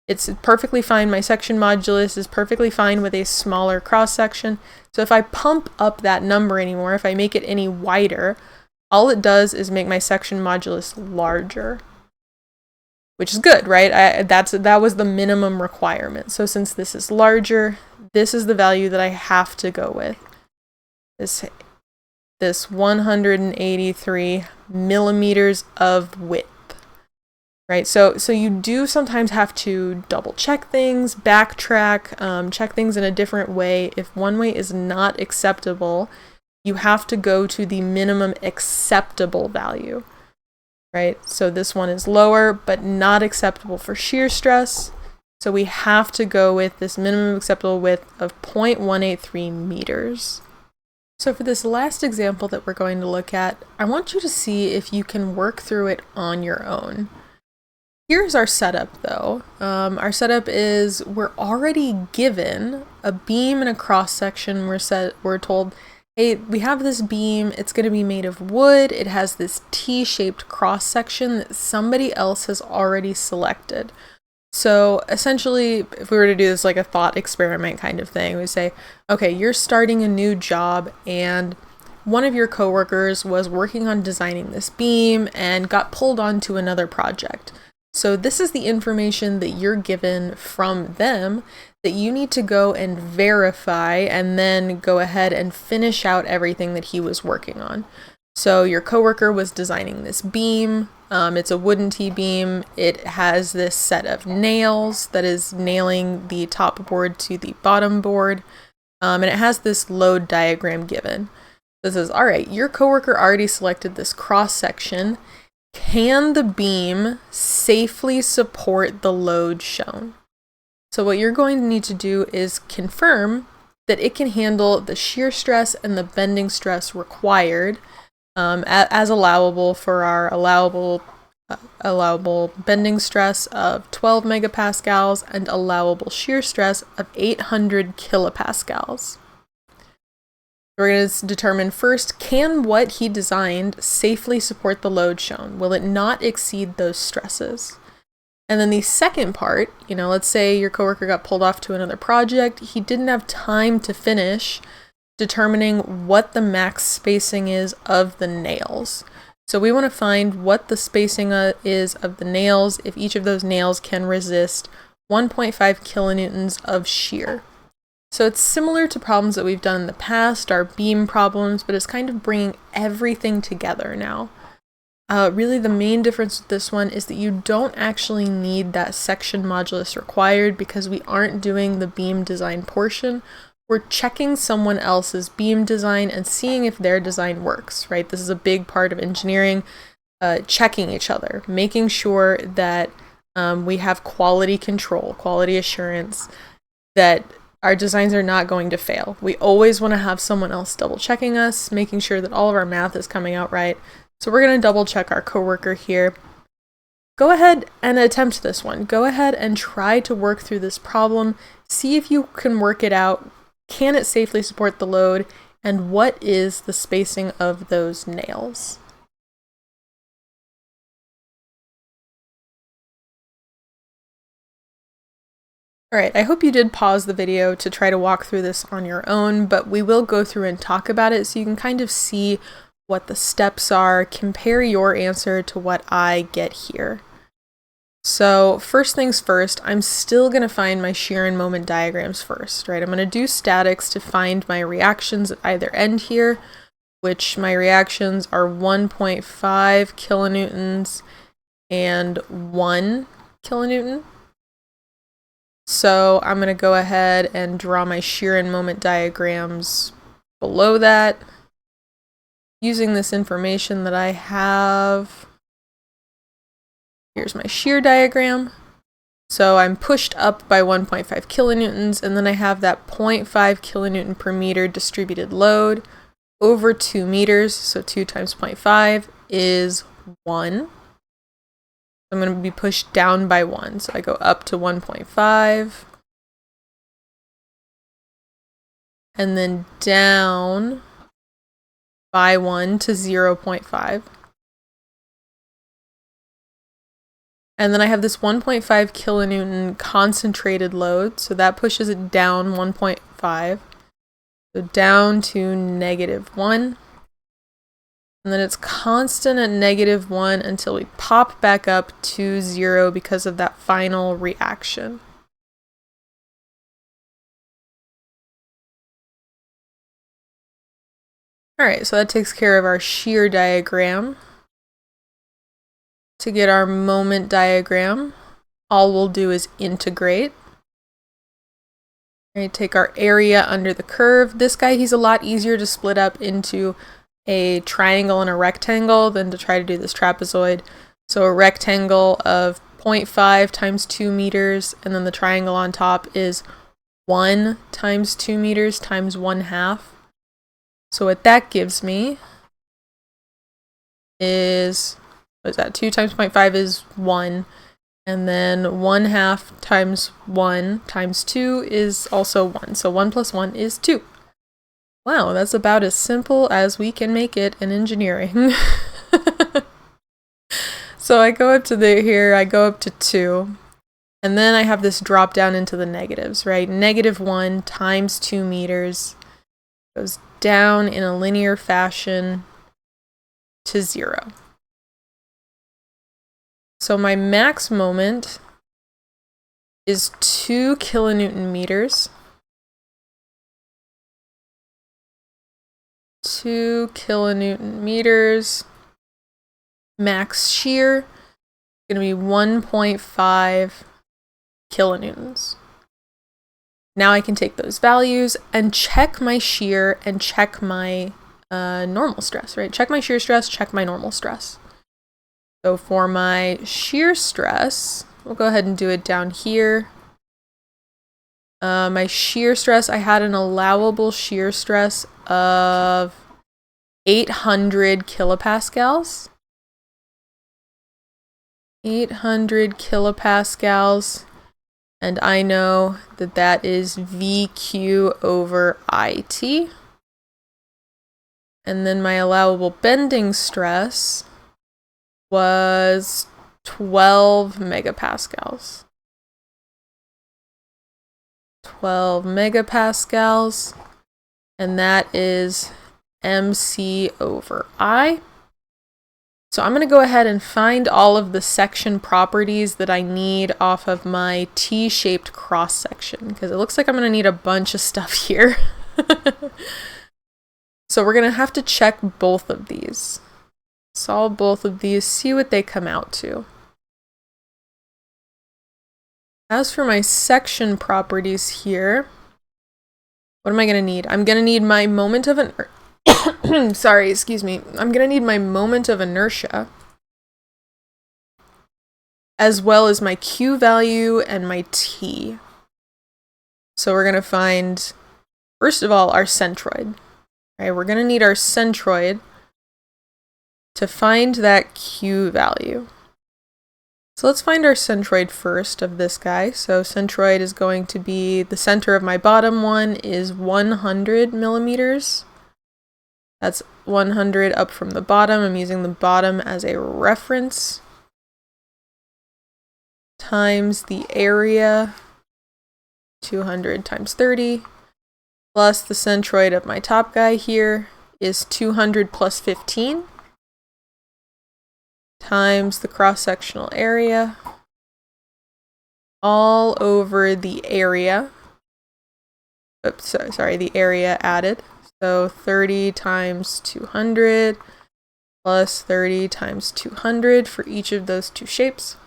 It's perfectly fine. My section modulus is perfectly fine with a smaller cross-section. So if I pump up that number anymore, if I make it any wider, all it does is make my section modulus larger, which is good, right? That was the minimum requirement. So since this is larger, this is the value that I have to go with. This 183 millimeters of width, right? So you do sometimes have to double check things, backtrack, check things in a different way. If one way is not acceptable, you have to go to the minimum acceptable value, right? So this one is lower, but not acceptable for shear stress. So we have to go with this minimum acceptable width of 0.183 meters. So for this last example that we're going to look at, I want you to see if you can work through it on your own. Here's our setup though. Our setup is we're already given a beam and a cross section. We're told, hey, we have this beam, it's going to be made of wood, it has this T-shaped cross section that somebody else has already selected. So essentially, if we were to do this like a thought experiment kind of thing, we say, okay, you're starting a new job and one of your coworkers was working on designing this beam and got pulled onto another project. So this is the information that you're given from them that you need to go and verify and then go ahead and finish out everything that he was working on. So your coworker was designing this beam. It's a wooden T-beam. It has this set of nails that is nailing the top board to the bottom board. And it has this load diagram given. This says, all right, your coworker already selected this cross section. Can the beam safely support the load shown? So what you're going to need to do is confirm that it can handle the shear stress and the bending stress required as allowable for our allowable bending stress of 12 megapascals and allowable shear stress of 800 kilopascals. We're going to determine first, can what he designed safely support the load shown? Will it not exceed those stresses? And then the second part, let's say your coworker got pulled off to another project. He didn't have time to finish determining what the max spacing is of the nails. So we want to find what the spacing is of the nails if each of those nails can resist 1.5 kilonewtons of shear. So it's similar to problems that we've done in the past, our beam problems, but it's kind of bringing everything together now. Really the main difference with this one is that you don't actually need that section modulus required because we aren't doing the beam design portion. We're checking someone else's beam design and seeing if their design works, right? This is a big part of engineering, checking each other, making sure that we have quality control, quality assurance, that our designs are not going to fail. We always want to have someone else double checking us, making sure that all of our math is coming out right. So we're going to double check our coworker here. Go ahead and attempt this one. Go ahead and try to work through this problem. See if you can work it out. Can it safely support the load? And what is the spacing of those nails? Alright, I hope you did pause the video to try to walk through this on your own, but we will go through and talk about it so you can kind of see what the steps are, compare your answer to what I get here. So first things first, I'm still going to find my shear and moment diagrams first, right? I'm going to do statics to find my reactions at either end here, which my reactions are 1.5 kilonewtons and 1 kilonewton. So I'm going to go ahead and draw my shear and moment diagrams below that. Using this information that I have, here's my shear diagram. So I'm pushed up by 1.5 kilonewtons, and then I have that 0.5 kilonewton per meter distributed load over 2 meters. So 2 times 0.5 is 1. I'm going to be pushed down by 1. So I go up to 1.5. And then down by 1 to 0.5. And then I have this 1.5 kilonewton concentrated load, so that pushes it down 1.5. So down to -1. And then it's constant at -1 until we pop back up to 0 because of that final reaction. Alright, so that takes care of our shear diagram. To get our moment diagram, all we'll do is integrate. Alright, take our area under the curve. This guy, he's a lot easier to split up into a triangle and a rectangle than to try to do this trapezoid. So a rectangle of 0.5 times 2 meters, and then the triangle on top is 1 times 2 meters times 1/2. So what that gives me is, what is that? 2 times 0.5 is 1. And then 1/2 times 1 times 2 is also 1. So 1 plus 1 is 2. Wow, that's about as simple as we can make it in engineering. So I go up to here, I go up to 2. And then I have this drop down into the negatives, right? -1 times 2 meters goes down in a linear fashion to 0. So my max moment is 2 kilonewton meters. 2 kilonewton meters. Max shear is going to be 1.5 kilonewtons. Now I can take those values and check my shear and check my normal stress, right? Check my shear stress, check my normal stress. So for my shear stress, we'll go ahead and do it down here. My shear stress, I had an allowable shear stress of 800 kilopascals. 800 kilopascals. And I know that that is VQ over IT. And then my allowable bending stress was 12 megapascals. 12 megapascals. And that is MC over I. So I'm going to go ahead and find all of the section properties that I need off of my T-shaped cross section, because it looks like I'm going to need a bunch of stuff here. So we're going to have to check both of these. Solve both of these, see what they come out to. As for my section properties here, what am I going to need? I'm going to need my moment of sorry, excuse me. I'm going to need my moment of inertia, as well as my Q value and my T. So we're going to find, first of all, our centroid. Right, we're going to need our centroid to find that Q value. So let's find our centroid first of this guy. So centroid is going to be, the center of my bottom one is 100 millimeters. That's 100 up from the bottom. I'm using the bottom as a reference. Times the area, 200 times 30, plus the centroid of my top guy here is 200 plus 15, times the cross-sectional area, all over the area. Oops, sorry, the area added. So 30 times 200 plus 30 times 200 for each of those two shapes.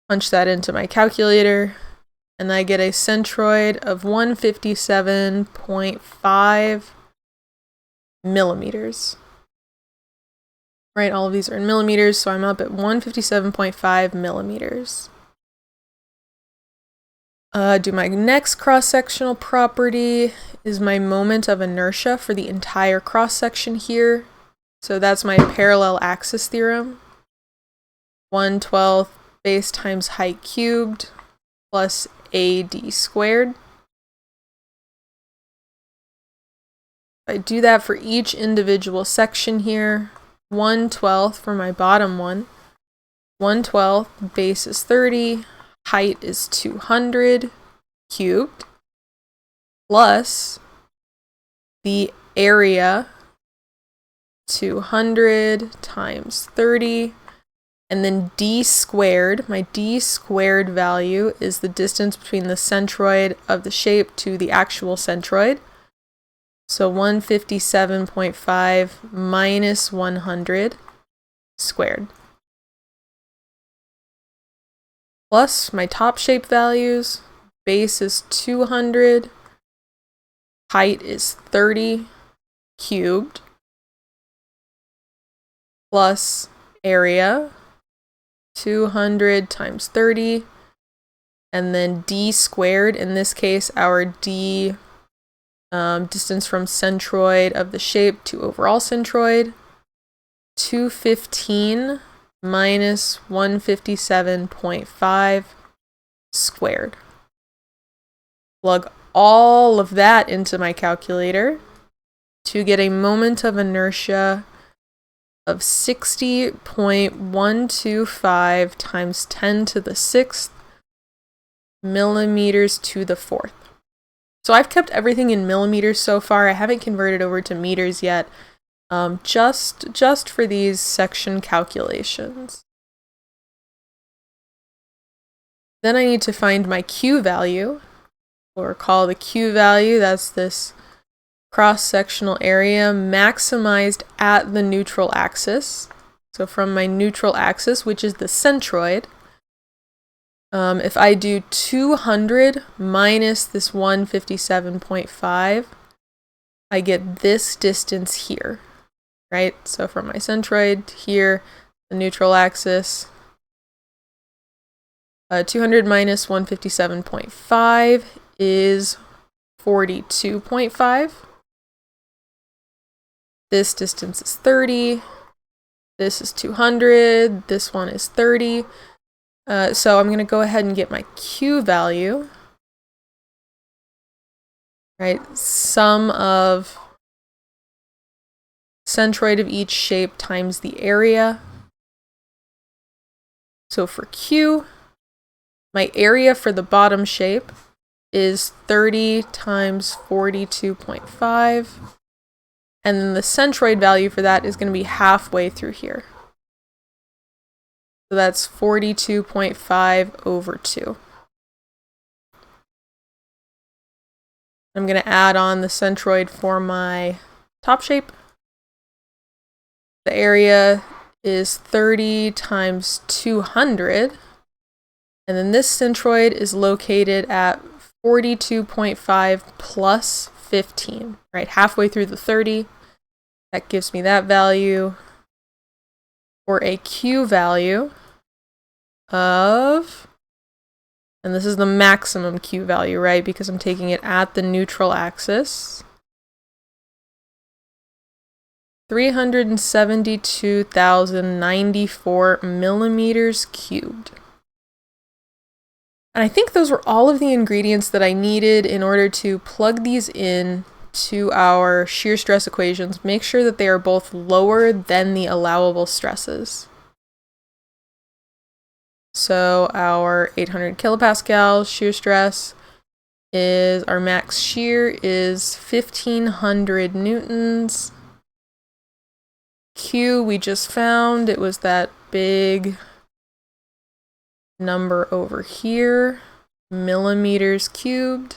Punch that into my calculator, and I get a centroid of 157.5 millimeters. Right, all of these are in millimeters, so I'm up at 157.5 millimeters. Do my next cross-sectional property is my moment of inertia for the entire cross-section here. So that's my parallel axis theorem. 1/12 base times height cubed plus AD squared. I do that for each individual section here. 1/12 for my bottom one. 1/12 base is 30. Height is 200 cubed plus the area, 200 times 30, and then d squared. My d squared value is the distance between the centroid of the shape to the actual centroid. So 157.5 minus 100 squared. Plus my top shape values, base is 200, height is 30 cubed, plus area, 200 times 30, and then d squared. In this case, our d, distance from centroid of the shape to overall centroid, 215 minus 157.5 squared. Plug all of that into my calculator to get a moment of inertia of 60.125 times 10 to the 6th millimeters to the 4th. So I've kept everything in millimeters so far. I haven't converted over to meters yet, just for these section calculations. Then I need to find my Q value, or call the Q value, that's this cross-sectional area maximized at the neutral axis. So from my neutral axis, which is the centroid, if I do 200 minus this 157.5, I get this distance here, right? So from my centroid here, the neutral axis, 200 minus 157.5 is 42.5. This distance is 30. This is 200. This one is 30. So I'm going to go ahead and get my Q value. Right? Sum of centroid of each shape times the area. So for Q, my area for the bottom shape is 30 times 42.5. And then the centroid value for that is going to be halfway through here. So that's 42.5 over 2. I'm going to add on the centroid for my top shape. The area is 30 times 200. And then this centroid is located at 42.5 plus 15, right? Halfway through the 30. That gives me that value for a Q value of, and this is the maximum Q value, right? Because I'm taking it at the neutral axis. 372,094 millimeters cubed. And I think those were all of the ingredients that I needed in order to plug these in to our shear stress equations. Make sure that they are both lower than the allowable stresses. So our 800 kilopascal shear stress is, our max shear is 1500 newtons. Q we just found, it was that big number over here, millimeters cubed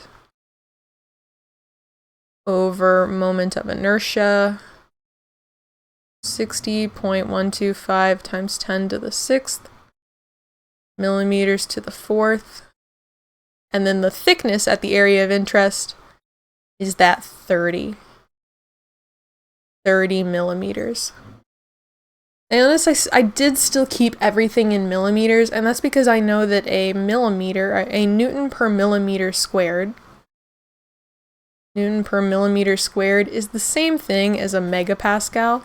over moment of inertia, 60.125 times 10 to the 6th millimeters to the 4th. And then the thickness at the area of interest is that 30 millimeters. And notice I did still keep everything in millimeters, and that's because I know that a Newton per millimeter squared, is the same thing as a megapascal.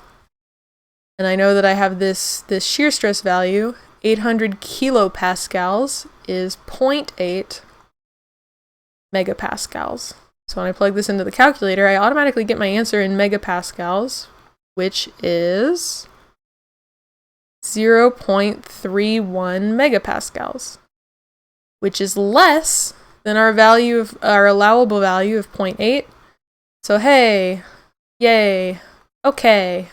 And I know that I have this shear stress value, 800 kilopascals is 0.8 megapascals. So when I plug this into the calculator, I automatically get my answer in megapascals, which is 0.31 megapascals, which is less than our allowable value of 0.8. So hey, yay, okay,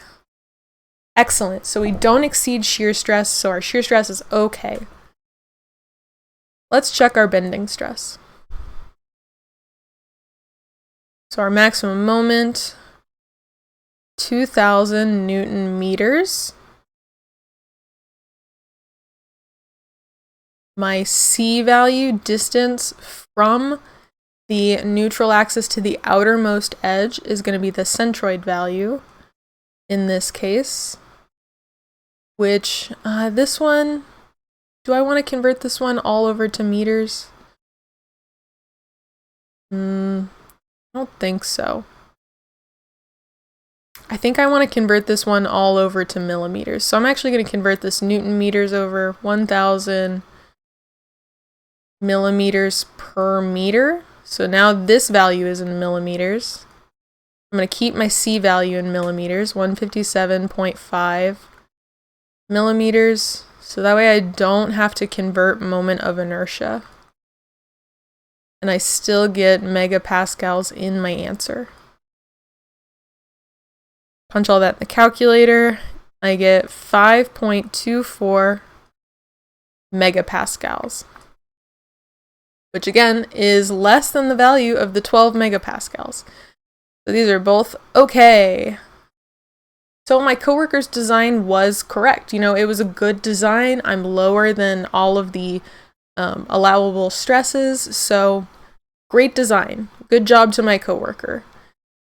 excellent. So we don't exceed shear stress, so our shear stress is okay. Let's check our bending stress. So our maximum moment, 2000 Newton meters. My C value, distance from the neutral axis to the outermost edge, is going to be the centroid value in this case, which this one, do I want to convert this one all over to meters? I don't think so. I think I want to convert this one all over to millimeters. So I'm actually going to convert this Newton meters over 1000 millimeters per meter. So now this value is in millimeters. I'm going to keep my C value in millimeters, 157.5 millimeters, so that way I don't have to convert moment of inertia. And I still get megapascals in my answer. Punch all that in the calculator. I get 5.24 megapascals, which again is less than the value of the 12 megapascals. So these are both okay. So my coworker's design was correct. You know, it was a good design. I'm lower than all of the allowable stresses. So great design. Good job to my coworker.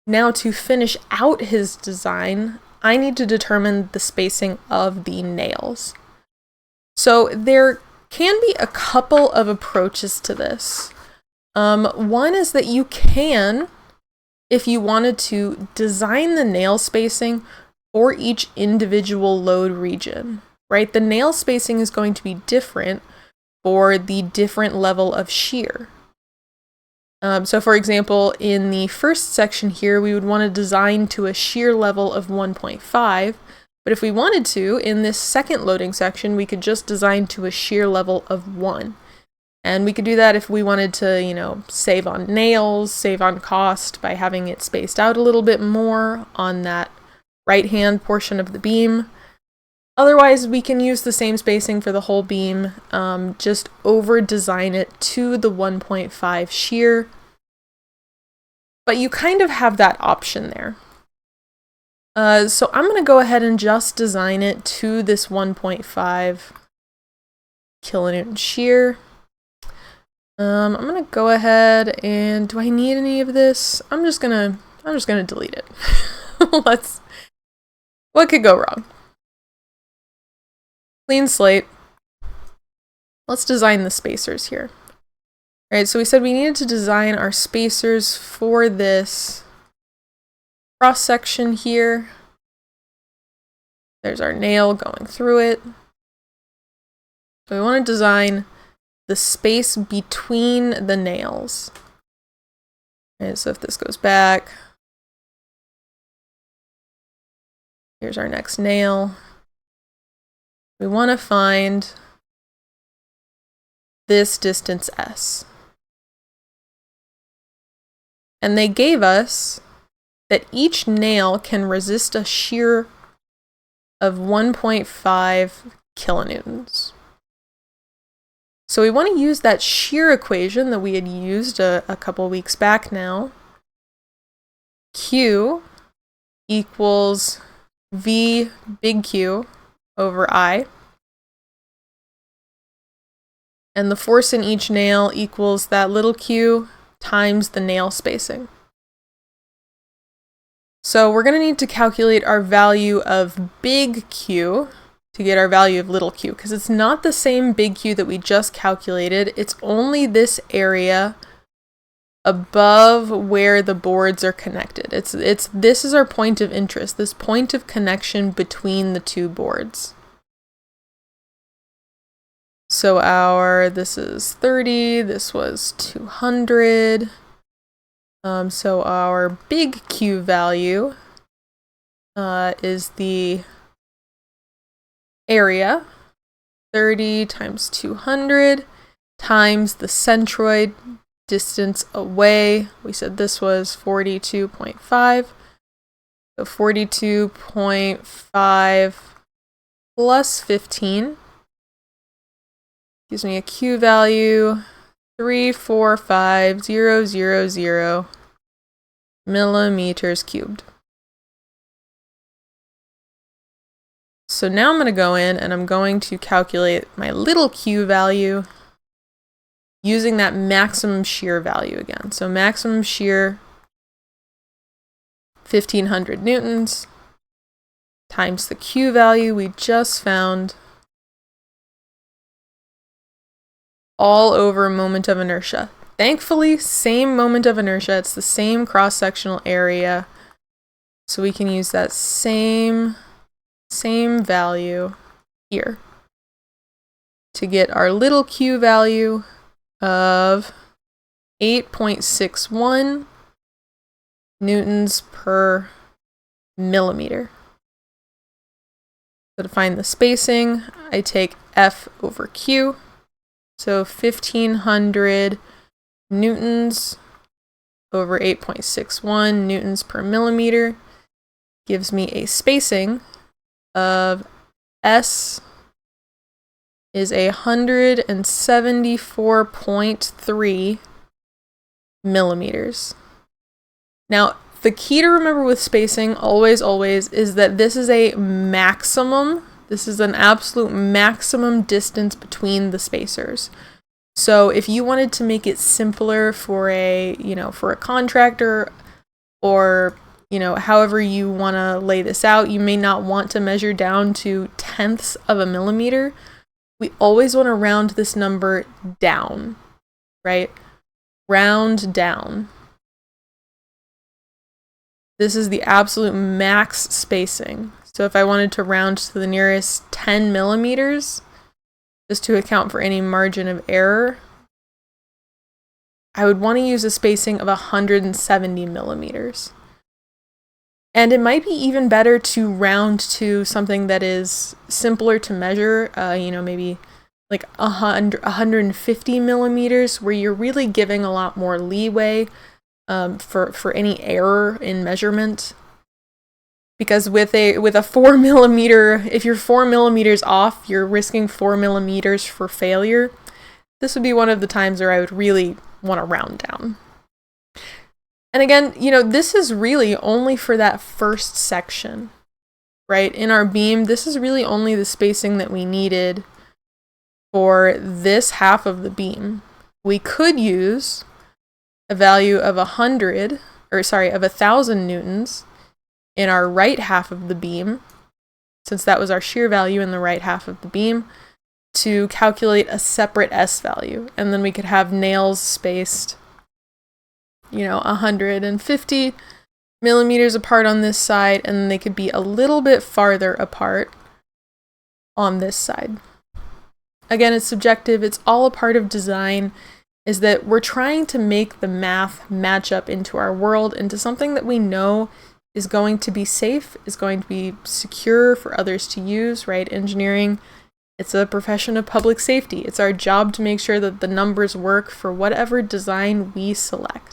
Now to finish out his design, I need to determine the spacing of the nails. So there can be a couple of approaches to this. One is that you can, if you wanted to, design the nail spacing for each individual load region, right? The nail spacing is going to be different for the different level of shear. So for example, in the first section here, we would want to design to a shear level of 1.5, but if we wanted to, in this second loading section, we could just design to a shear level of 1. And we could do that if we wanted to, you know, save on nails, save on cost by having it spaced out a little bit more on that right-hand portion of the beam. Otherwise, we can use the same spacing for the whole beam, just over-design it to the 1.5 shear. But you kind of have that option there. So I'm going to go ahead and just design it to this 1.5 kilonewton shear. I'm going to go ahead and, do I need any of this? I'm just gonna delete it. What could go wrong? Clean slate. Let's design the spacers here. All right, so we said we needed to design our spacers for this cross section here. There's our nail going through it. So we want to design the space between the nails. And so if this goes back, here's our next nail. We want to find this distance S. And they gave us that each nail can resist a shear of 1.5 kilonewtons. So we want to use that shear equation that we had used a couple weeks back now. Q equals V big Q over I. And the force in each nail equals that little q times the nail spacing. So we're going to need to calculate our value of big Q to get our value of little q, because it's not the same big Q that we just calculated. It's only this area above where the boards are connected. This is our point of interest, this point of connection between the two boards. So this is 30, this was 200. So our big Q value is the area, 30 times 200 times the centroid distance away. We said this was 42.5. So 42.5 plus 15 gives me a Q value 345,000 millimeters cubed. So now I'm going to go in and I'm going to calculate my little q value using that maximum shear value again. So maximum shear 1500 newtons times the q value we just found, all over moment of inertia. Thankfully, same moment of inertia. It's the same cross-sectional area. So we can use that same value here to get our little q value of 8.61 newtons per millimeter. So to find the spacing, I take F over Q. So 1500 newtons over 8.61 newtons per millimeter gives me a spacing of S is 174.3 millimeters. Now, the key to remember with spacing, always, is that this is a maximum. This is an absolute maximum distance between the spacers. So if you wanted to make it simpler for a contractor, or, however you want to lay this out, you may not want to measure down to tenths of a millimeter. We always want to round this number down, right? Round down. This is the absolute max spacing. So if I wanted to round to the nearest 10 millimeters, just to account for any margin of error, I would want to use a spacing of 170 millimeters. And it might be even better to round to something that is simpler to measure, maybe like 150 millimeters, where you're really giving a lot more leeway for any error in measurement. Because with a 4 millimeter, if you're 4 millimeters off, you're risking 4 millimeters for failure. This would be one of the times where I would really want to round down. And again, this is really only for that first section, right? In our beam, this is really only the spacing that we needed for this half of the beam. We could use a value of 1,000 newtons in our right half of the beam, since that was our shear value in the right half of the beam, to calculate a separate S value. And then we could have nails spaced 150 millimeters apart on this side, and they could be a little bit farther apart on this side. Again, it's subjective. It's all a part of design, is that we're trying to make the math match up into our world, into something that we know is going to be safe, is going to be secure for others to use, right? Engineering, it's a profession of public safety. It's our job to make sure that the numbers work for whatever design we select.